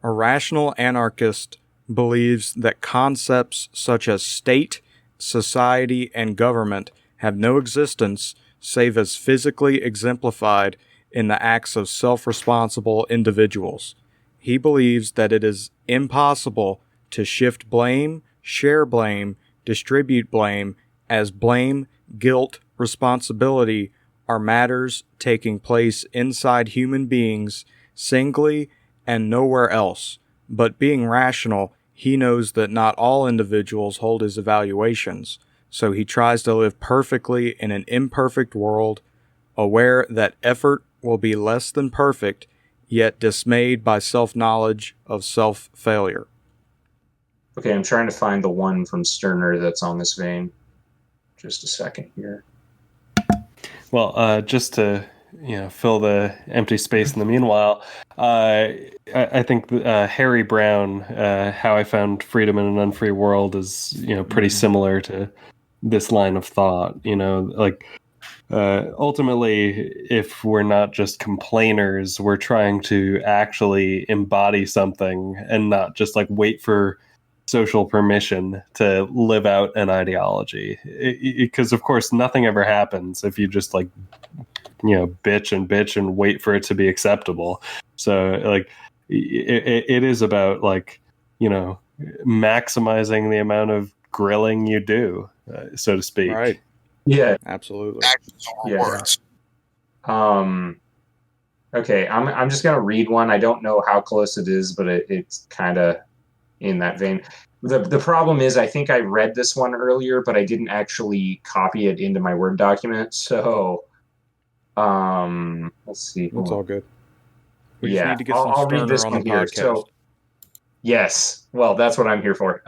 A rational anarchist believes that concepts such as state, society, and government have no existence save as physically exemplified in the acts of self-responsible individuals. he believes that it is impossible to shift blame, share blame, distribute blame, as blame, guilt, responsibility are matters taking place inside human beings singly and nowhere else. But being rational, he knows that not all individuals hold his evaluations, so he tries to live perfectly in an imperfect world, aware that effort will be less than perfect, yet dismayed by self-knowledge of self-failure. Okay, I'm trying to find the one from Stirner that's on this vein. Just a second here. Well, just to fill the empty space in the meanwhile, I think Harry Brown, How I Found Freedom in an Unfree World, is pretty similar to this line of thought. Ultimately, if we're not just complainers, we're trying to actually embody something and not just wait for social permission to live out an ideology. Because of course nothing ever happens if you just bitch and wait for it to be acceptable. So it is about maximizing the amount of grilling you do, so to speak. Right. Yeah, absolutely. Actions over words. Okay, I'm just gonna read one. I don't know how close it is, but it's kind of in that vein. The problem is, I think I read this one earlier, but I didn't actually copy it into my Word document. So, let's see. It's all good. We just Yeah, need to get I'll some read this Sterner on one the here. podcast. So, yes, well, that's what I'm here for.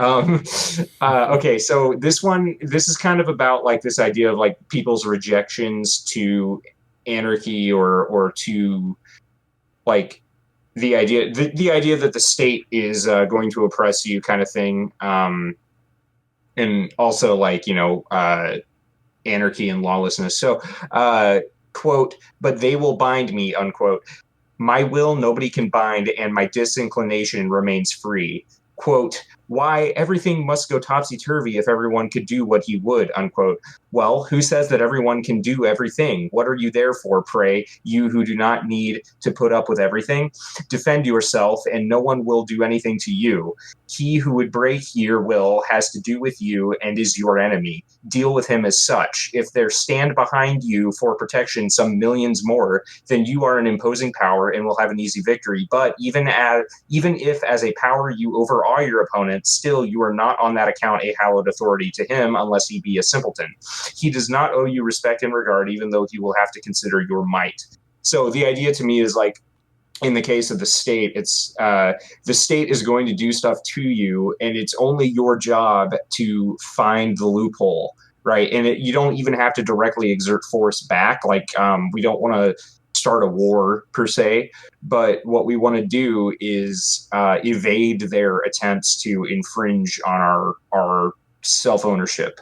Okay, so this is kind of about this idea of people's rejections to anarchy or to the idea that the state is going to oppress you, kind of thing, and also anarchy and lawlessness. So, quote, "But they will bind me," unquote. "My will nobody can bind, and my disinclination remains free." Quote, "Why, everything must go topsy-turvy if everyone could do what he would," unquote. Well, who says that everyone can do everything? What are you there for, pray, you who do not need to put up with everything? Defend yourself, and no one will do anything to you. He who would break your will has to do with you and is your enemy. Deal with him as such. If there stand behind you for protection some millions more, then you are an imposing power and will have an easy victory. But even if as a power you overawe your opponent, still you are not on that account a hallowed authority to him unless he be a simpleton. He does not owe you respect and regard, even though he will have to consider your might. So the idea to me is in the case of the state, it's the state is going to do stuff to you, and it's only your job to find the loophole, right? And you don't even have to directly exert force back. We don't want to start a war per se, but what we want to do is evade their attempts to infringe on our self-ownership.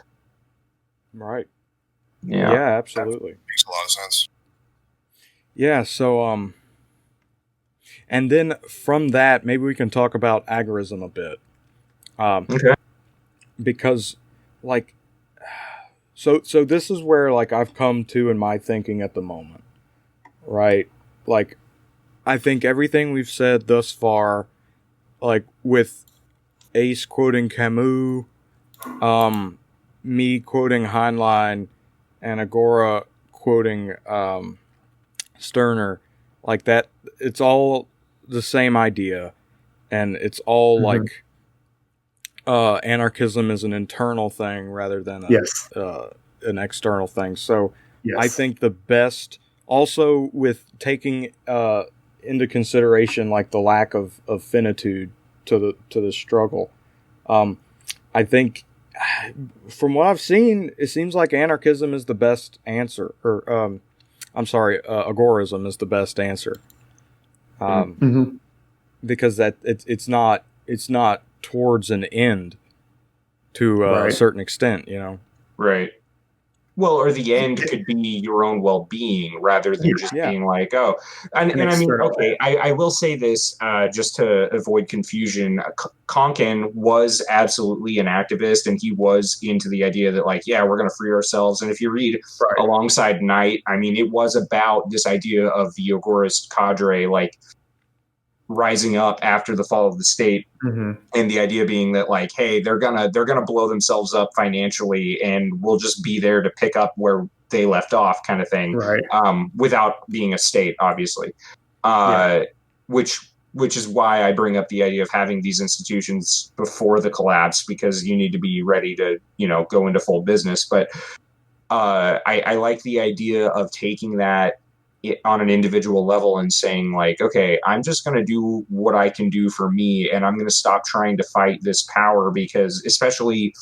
Right. Yeah, absolutely. Makes a lot of sense. Yeah, so and then from that, maybe we can talk about agorism a bit. Okay. Because so this is where I've come to in my thinking at the moment. Right? I think everything we've said thus far, with Ace quoting Camus, me quoting Heinlein, and Agora quoting Stirner, that, it's all the same idea, and it's all anarchism is an internal thing rather than an external thing. So Yes. I think the best, also with taking into consideration the lack of finitude to the struggle, I think from what I've seen, it seems like anarchism is the best answer, or agorism is the best answer, because that it's not towards an end to a certain extent, Right. Well, or the end could be your own well-being rather than just being oh. And I mean, okay, I will say this just to avoid confusion. Konkin was absolutely an activist, and he was into the idea that we're going to free ourselves. And if you read alongside Night, I mean, it was about this idea of the Agorist cadre, rising up after the fall of the state, and the idea being that like, hey, they're gonna blow themselves up financially, and we'll just be there to pick up where they left off, kind of thing, Right. Without being a state, obviously, which is why I bring up the idea of having these institutions before the collapse, because you need to be ready to, go into full business. But I like the idea of taking that on an individual level and saying like, okay, I'm just going to do what I can do for me, and I'm going to stop trying to fight this power, because especially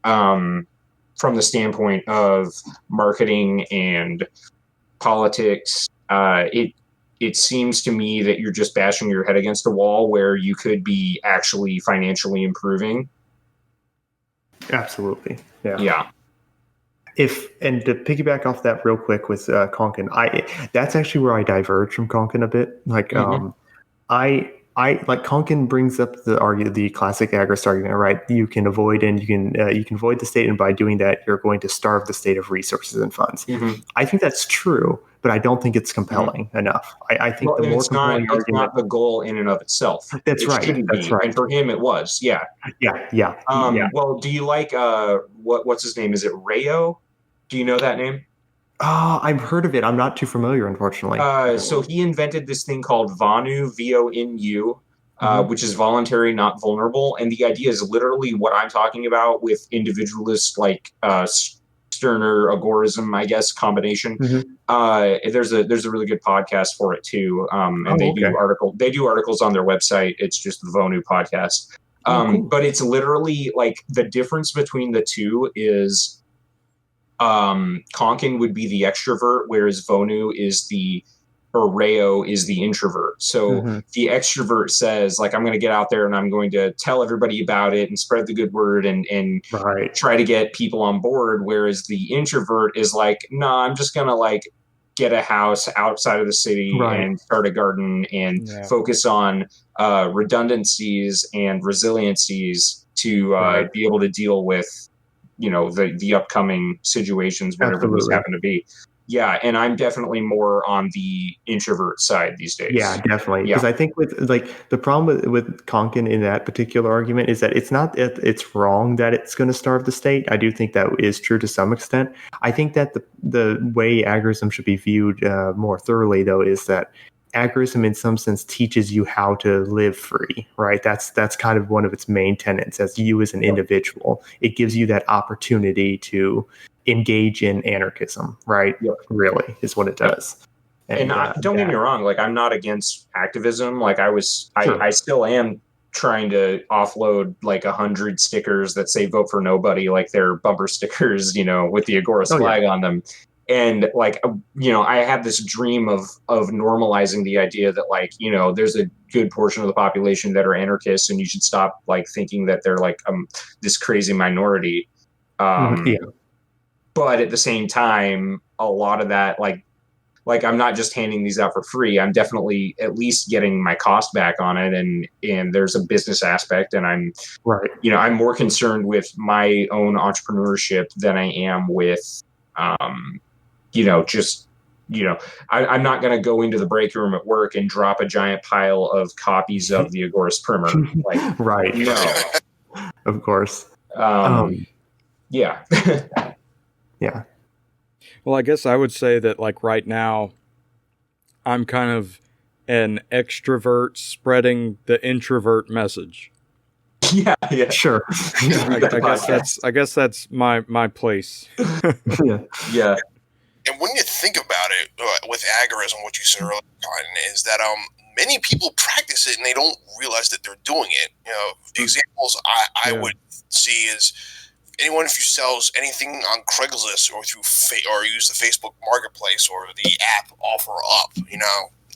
from the standpoint of marketing and politics, it seems to me that you're just bashing your head against a wall where you could be actually financially improving. Absolutely. Yeah. Yeah. And to piggyback off that real quick with Konkin, that's actually where I diverge from Konkin a bit. Like, I like Konkin brings up the classic agrist argument, right? You can avoid avoid the state, and by doing that, you're going to starve the state of resources and funds. I think that's true, but I don't think it's compelling enough. I think the more compelling argument, it's not the goal in and of itself. That's right. That's right. And for him, it was. Yeah. Yeah. Well, do you like what's his name? Is it Rayo? Do you know that name? I've heard of it. I'm not too familiar, unfortunately. So he invented this thing called VONU, VONU, which is voluntary, not vulnerable. And the idea is literally what I'm talking about with individualist, like Stirner agorism, I guess, combination. There's a really good podcast for it too, and they do articles on their website. It's just the VONU podcast. Cool. But it's literally like the difference between the two is Konkin would be the extrovert, whereas Rayo is the introvert. So the extrovert says, like, I'm going to get out there and I'm going to tell everybody about it and spread the good word and try to get people on board. Whereas the introvert is like, no, I'm just going to like get a house outside of the city and start a garden and focus on redundancies and resiliencies to be able to deal with the upcoming situations, whatever those happen to be. Yeah, and I'm definitely more on the introvert side these days. Yeah, definitely. Because I think with like the problem with Konkin in that particular argument is that it's not that it's wrong that it's going to starve the state. I do think that is true to some extent. I think that the way agorism should be viewed more thoroughly, though, is that agorism in some sense teaches you how to live free, right? That's kind of one of its main tenets as you as an individual. It gives you that opportunity to engage in anarchism, right? Really is what it does. And don't get me wrong, like I'm not against activism. Like I still am trying to offload like 100 stickers that say vote for nobody, like they're bumper stickers, with the Agora flag on them. And like, I have this dream of normalizing the idea that like, there's a good portion of the population that are anarchists, and you should stop like thinking that they're like this crazy minority. But at the same time, a lot of that, like I'm not just handing these out for free. I'm definitely at least getting my cost back on it, and there's a business aspect, and I'm I'm more concerned with my own entrepreneurship than I am with I'm not going to go into the break room at work and drop a giant pile of copies of the Agorist primer. Like, no, of course. Yeah. Yeah. Well, I guess I would say that like right now, I'm kind of an extrovert spreading the introvert message. Yeah. Sure. I guess that's my place. Yeah. And when you think about it, with agorism, what you said earlier, is that many people practice it and they don't realize that they're doing it. The examples I would see is anyone who sells anything on Craigslist or through or use the Facebook Marketplace or the app OfferUp.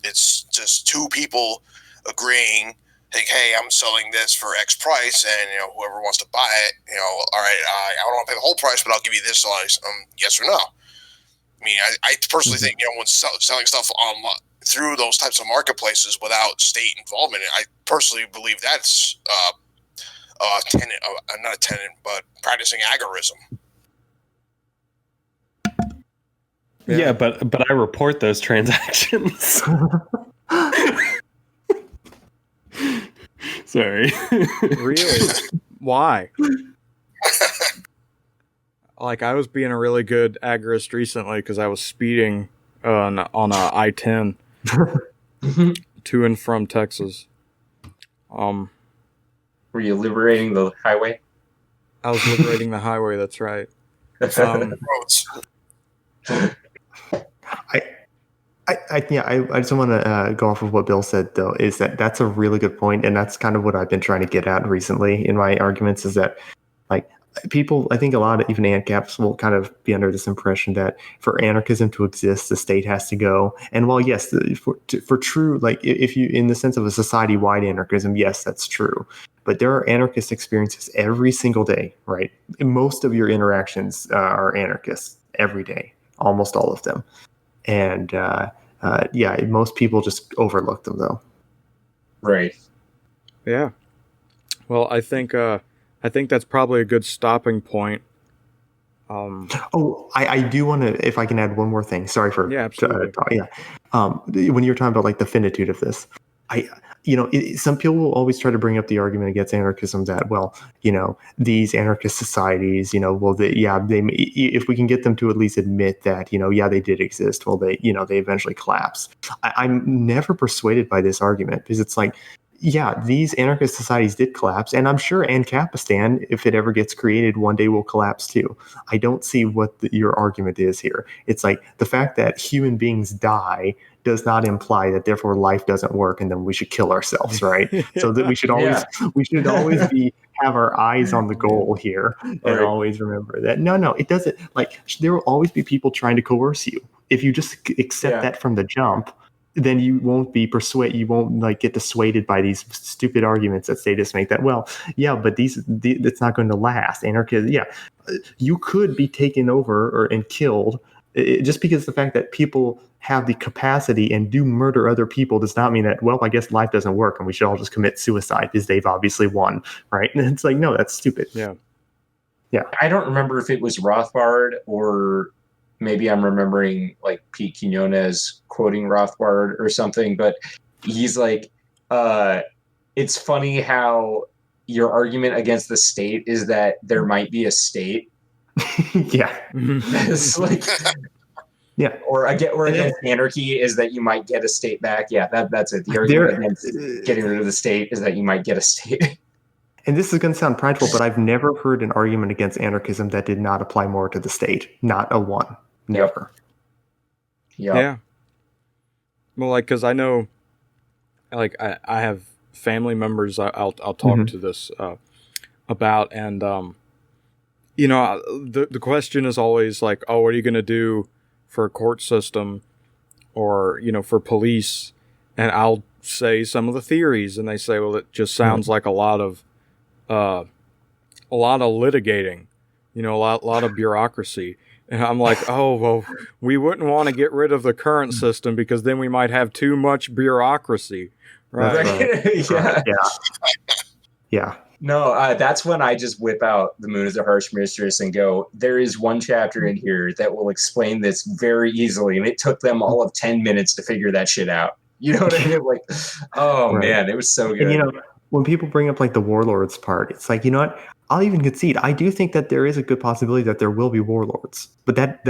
It's just two people agreeing, like, hey, I'm selling this for X price, and whoever wants to buy it, all right, I don't want to pay the whole price, but I'll give you this size, yes or no. I mean, I personally think when selling stuff through those types of marketplaces without state involvement, I personally believe that's not a tenant, but practicing agorism. Yeah, but I report those transactions. Sorry. Really? Why? Like, I was being a really good agorist recently because I was speeding on a I-10 to and from Texas. Were you liberating the highway? I was liberating the highway. That's right. Roads. I just want to go off of what Bill said, though, is that's a really good point, and that's kind of what I've been trying to get at recently in my arguments, is that, like, people, I think a lot of even ANCAPs will kind of be under this impression that for anarchism to exist, the state has to go. And while, yes, for true, like, if you, in the sense of a society-wide anarchism, yes, that's true. But there are anarchist experiences every single day, right? Most of your interactions are anarchists every day, almost all of them. And most people just overlook them, though. Right. Yeah. Well, I think that's probably a good stopping point. I do want to, if I can add one more thing. Sorry for absolutely. When you're talking about like the finitude of this, some people will always try to bring up the argument against anarchism that, well, these anarchist societies, if we can get them to at least admit that, they did exist, well, they eventually collapse. I'm never persuaded by this argument, because it's like, yeah, these anarchist societies did collapse, and I'm sure Ancapistan, if it ever gets created, one day will collapse too. I don't see what your argument is here. It's like the fact that human beings die does not imply that therefore life doesn't work and then we should kill ourselves, right? So that we should always have our eyes on the goal here, and always remember that no, it doesn't. Like, there will always be people trying to coerce you. If you just accept that from the jump, then you won't be persuaded. You won't get dissuaded by these stupid arguments that they just make. That, well, yeah, but it's not going to last. Anarchism, you could be taken over and killed. Just because the fact that people have the capacity and do murder other people does not mean that, well, I guess life doesn't work and we should all just commit suicide because they've obviously won, right? And it's like, no, that's stupid. Yeah. I don't remember if it was Rothbard or maybe I'm remembering like Pete Quinones quoting Rothbard or something, but he's like, it's funny how your argument against the state is that there might be a state. Yeah. It's like, or against anarchy is that you might get a state back. Yeah, that's it. The argument against getting rid of the state is that you might get a state. And this is going to sound prideful, but I've never heard an argument against anarchism that did not apply more to the state. Not a one. Never. Yep. Yeah. Well, like, because I know, like, I have family members I'll talk to this about, and the question is always like, oh, what are you going to do for a court system, or for police? And I'll say some of the theories, and they say, well, it just sounds like a lot of litigating, a lot of bureaucracy. And I'm like, oh, well, we wouldn't want to get rid of the current system because then we might have too much bureaucracy. Right. Yeah. No, that's when I just whip out The Moon is a Harsh Mistress and go, there is one chapter in here that will explain this very easily. And it took them all of 10 minutes to figure that shit out. You know what I mean? Like, oh, man, it was so good. And, when people bring up like the warlords part, it's like, you know what? I'll even concede. I do think that there is a good possibility that there will be warlords, but that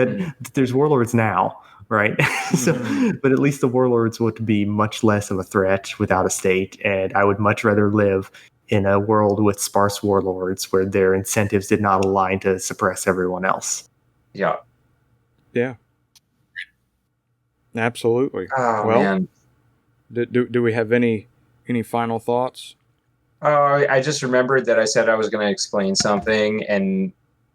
there's warlords now, right? But at least the warlords would be much less of a threat without a state. And I would much rather live in a world with sparse warlords where their incentives did not align to suppress everyone else. Yeah. Yeah. Absolutely. Oh, man. Do we have any final thoughts? I just remembered that I said I was going to explain something, and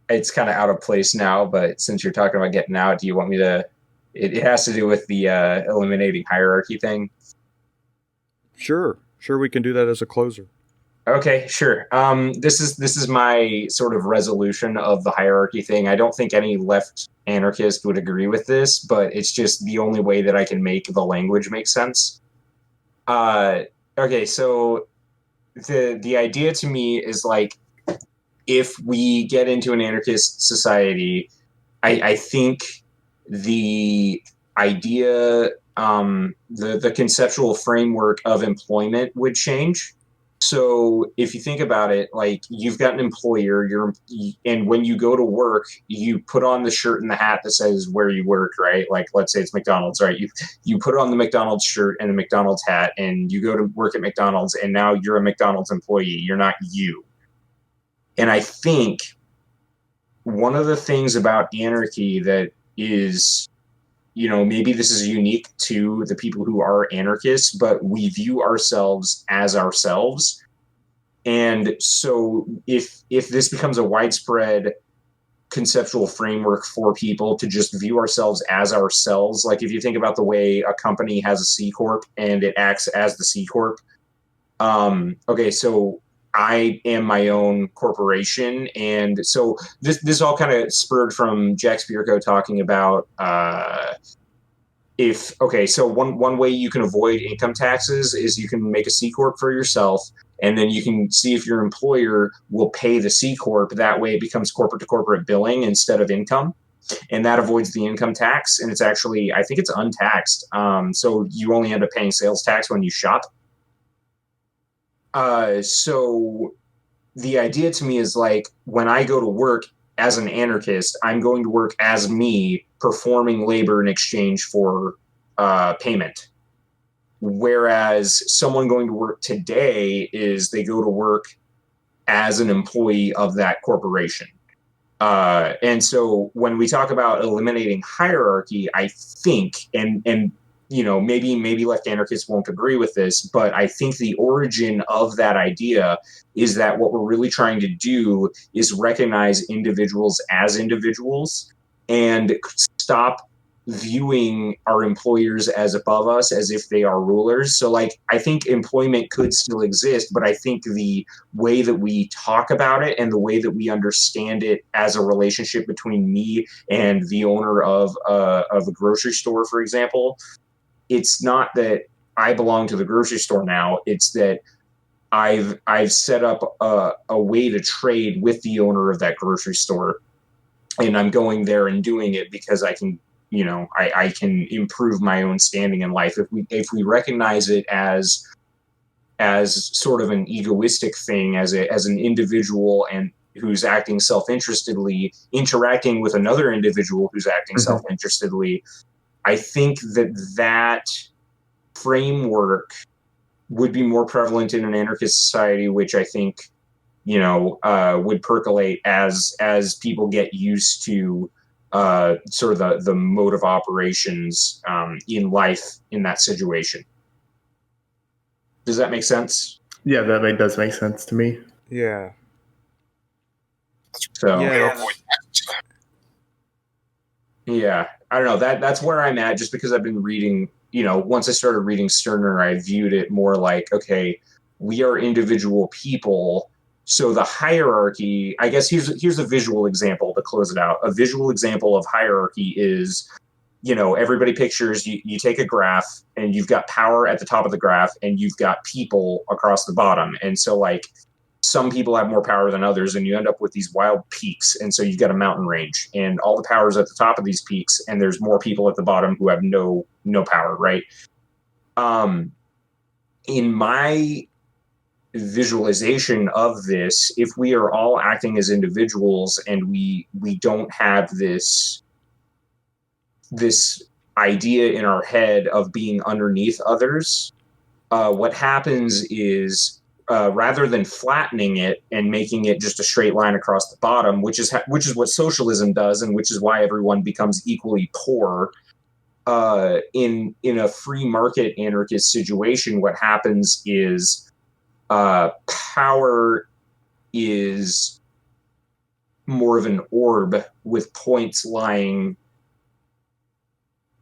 it's kind of out of place now, but since you're talking about getting out, do you want me to... It has to do with the eliminating hierarchy thing. Sure, we can do that as a closer. Okay, sure. This is my sort of resolution of the hierarchy thing. I don't think any left anarchist would agree with this, but it's just the only way that I can make the language make sense. Okay, so the idea to me is like, if we get into an anarchist society, I think the idea, the conceptual framework of employment would change. So if you think about it, like you've got an employer, and when you go to work, you put on the shirt and the hat that says where you work, right? Like let's say it's McDonald's, right? You put on the McDonald's shirt and the McDonald's hat, and you go to work at McDonald's, and now you're a McDonald's employee. You're not you. And I think one of the things about anarchy that is, maybe this is unique to the people who are anarchists, but we view ourselves as ourselves. And so if this becomes a widespread conceptual framework for people to just view ourselves as ourselves, like if you think about the way a company has a C Corp and it acts as the C Corp, okay, so I am my own corporation. And so this all kind of spurred from Jack Spirko talking about so one way you can avoid income taxes is you can make a C Corp for yourself, and then you can see if your employer will pay the C Corp. That way it becomes corporate to corporate billing instead of income. And that avoids the income tax. And it's actually, I think it's untaxed. So you only end up paying sales tax when you shop. So the idea to me is like when I go to work as an anarchist, I'm going to work as me performing labor in exchange for payment. Whereas someone going to work today is they go to work as an employee of that corporation. And so when we talk about eliminating hierarchy, I think, and maybe left anarchists won't agree with this, but I think the origin of that idea is that what we're really trying to do is recognize individuals as individuals and stop viewing our employers as above us as if they are rulers. So like I think employment could still exist, but I think the way that we talk about it and the way that we understand it as a relationship between me and the owner of a grocery store, for example, it's not that I belong to the grocery store now. It's that I've set up a way to trade with the owner of that grocery store, and I'm going there and doing it because I can, I can improve my own standing in life. If we recognize it as sort of an egoistic thing, as an individual and who's acting self-interestedly, interacting with another individual who's acting self-interestedly, I think that framework would be more prevalent in an anarchist society, which I think, would percolate as people get used to sort of the mode of operations in life in that situation. Does that make sense? Yeah, that does make sense to me. Yeah. So Yeah. I don't know. That's where I'm at, just because I've been reading, once I started reading Stirner, I viewed it more like, okay, we are individual people. So the hierarchy, I guess here's a visual example to close it out. A visual example of hierarchy is, everybody pictures, you take a graph and you've got power at the top of the graph and you've got people across the bottom. And so like some people have more power than others, and you end up with these wild peaks. And so you've got a mountain range, and all the power's at the top of these peaks, and there's more people at the bottom who have no power, right? In my visualization of this, if we are all acting as individuals and we don't have this idea in our head of being underneath others, what happens is, rather than flattening it and making it just a straight line across the bottom, which is what socialism does, and which is why everyone becomes equally poor, in a free market anarchist situation, what happens is power is more of an orb with points lying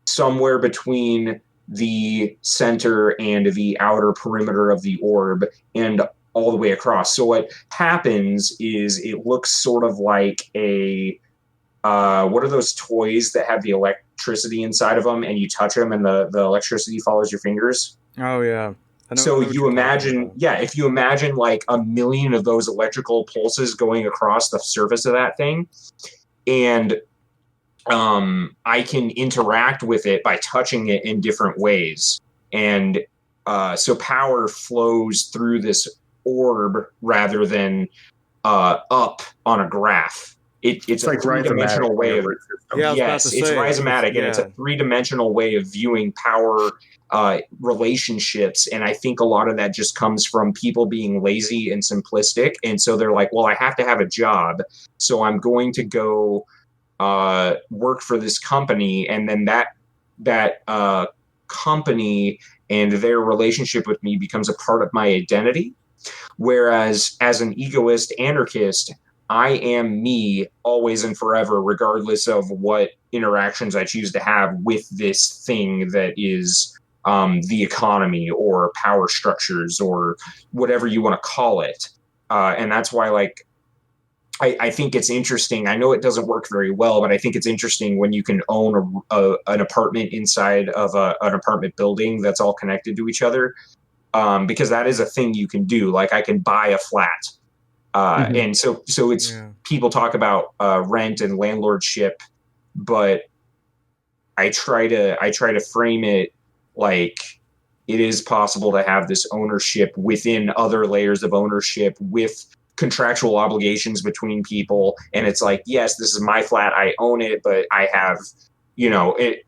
somewhere between the center and the outer perimeter of the orb and all the way across. So what happens is it looks sort of like what are those toys that have the electricity inside of them, and you touch them and the electricity follows your fingers? Oh yeah. So you imagine, if you imagine like a million of those electrical pulses going across the surface of that thing, and I can interact with it by touching it in different ways. And so power flows through this orb rather than up on a graph. It's a like three-dimensional rhizomatic way of Yeah, I was about yes, to it's say, rhizomatic, and it's a yeah. three-dimensional way of viewing power relationships. And I think a lot of that just comes from people being lazy and simplistic. And so they're like, well, I have to have a job, so I'm going to go work for this company, and then that company and their relationship with me becomes a part of my identity. Whereas as an egoist anarchist, I am me always and forever, regardless of what interactions I choose to have with this thing that is the economy or power structures or whatever you want to call it. And that's why, like, I think it's interesting. I know it doesn't work very well, but I think it's interesting when you can own an apartment inside of an apartment building that's all connected to each other, because that is a thing you can do. Like, I can buy a flat. And so it's people talk about rent and landlordship, but I try to frame it like it is possible to have this ownership within other layers of ownership with contractual obligations between people. And it's like, yes, this is my flat, I own it, but I have, it,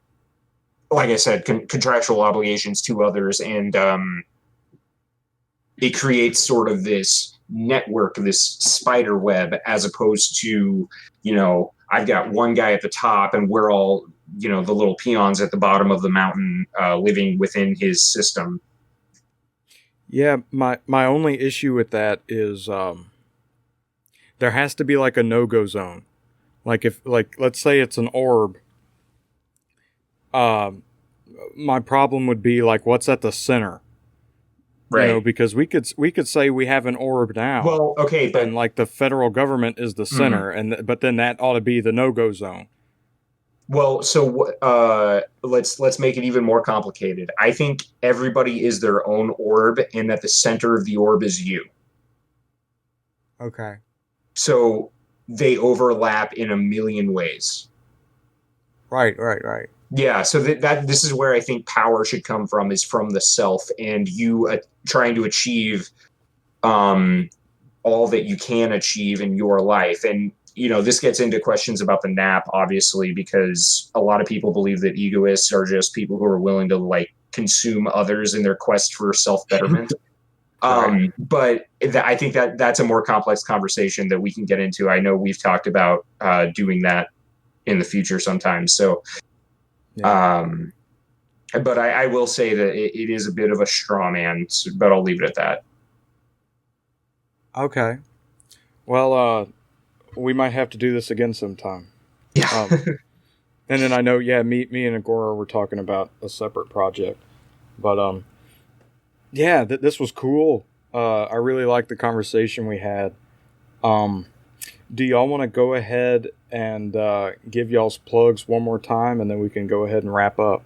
like I said, contractual obligations to others, and it creates sort of this network, this spider web, as opposed to, I've got one guy at the top and we're all, the little peons at the bottom of the mountain living within his system. Yeah, my only issue with that is there has to be like a no-go zone. Like let's say it's an orb. My problem would be like what's at the center. Right. Because we could say we have an orb now. Well, okay, but and like the federal government is the center, but then that ought to be the no-go zone. Well, so let's make it even more complicated. I think everybody is their own orb, and that the center of the orb is you. Okay. So they overlap in a million ways. Right. Yeah, so that this is where I think power should come from, is from the self, and you trying to achieve all that you can achieve in your life. And this gets into questions about the nap, obviously, because a lot of people believe that egoists are just people who are willing to like consume others in their quest for self-betterment. Right. But I think that's a more complex conversation that we can get into. I know we've talked about doing that in the future sometimes. So, yeah. But I will say that it is a bit of a straw man, but I'll leave it at that. Okay. Well, we might have to do this again sometime. Yeah. And then I know, me and Agora were talking about a separate project. But, this was cool. I really liked the conversation we had. Do y'all want to go ahead and give y'all's plugs one more time, and then we can go ahead and wrap up?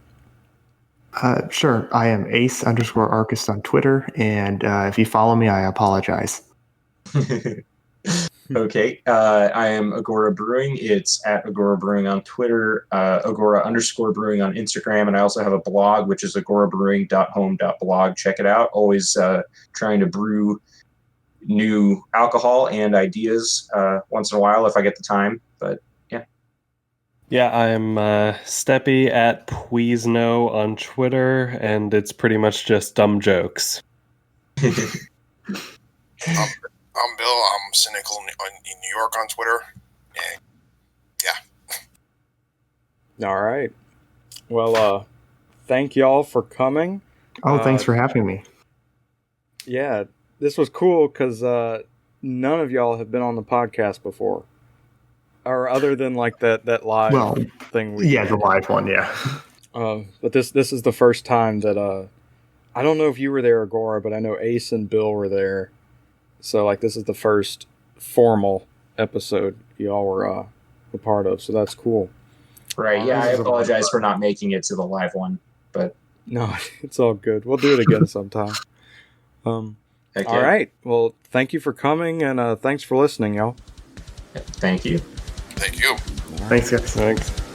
Sure. I am ace_archist on Twitter, and if you follow me, I apologize. Okay. I am Agora Brewing. It's at Agora Brewing on Twitter, Agora_Brewing on Instagram, and I also have a blog, which is agorabrewing.home.blog. Check it out. Always trying to brew new alcohol and ideas once in a while if I get the time. But yeah, I'm Steppy at Puisno on Twitter, and it's pretty much just dumb jokes. I'm Bill. I'm cynical in New York on Twitter. Yeah. All right. Well, thank y'all for coming. Oh, thanks for having me. Yeah, this was cool because none of y'all have been on the podcast before. Or other than like that live thing we did. The live one, yeah. But this is the first time that I don't know if you were there, Agora, but I know Ace and Bill were there. So like this is the first formal episode y'all were a part of. So that's cool. Right. Yeah, I apologize for not making it to the live one, but no, it's all good. We'll do it again sometime. All right. Well, thank you for coming, and thanks for listening, y'all. Thank you. Thank you. Thanks, guys. Thanks.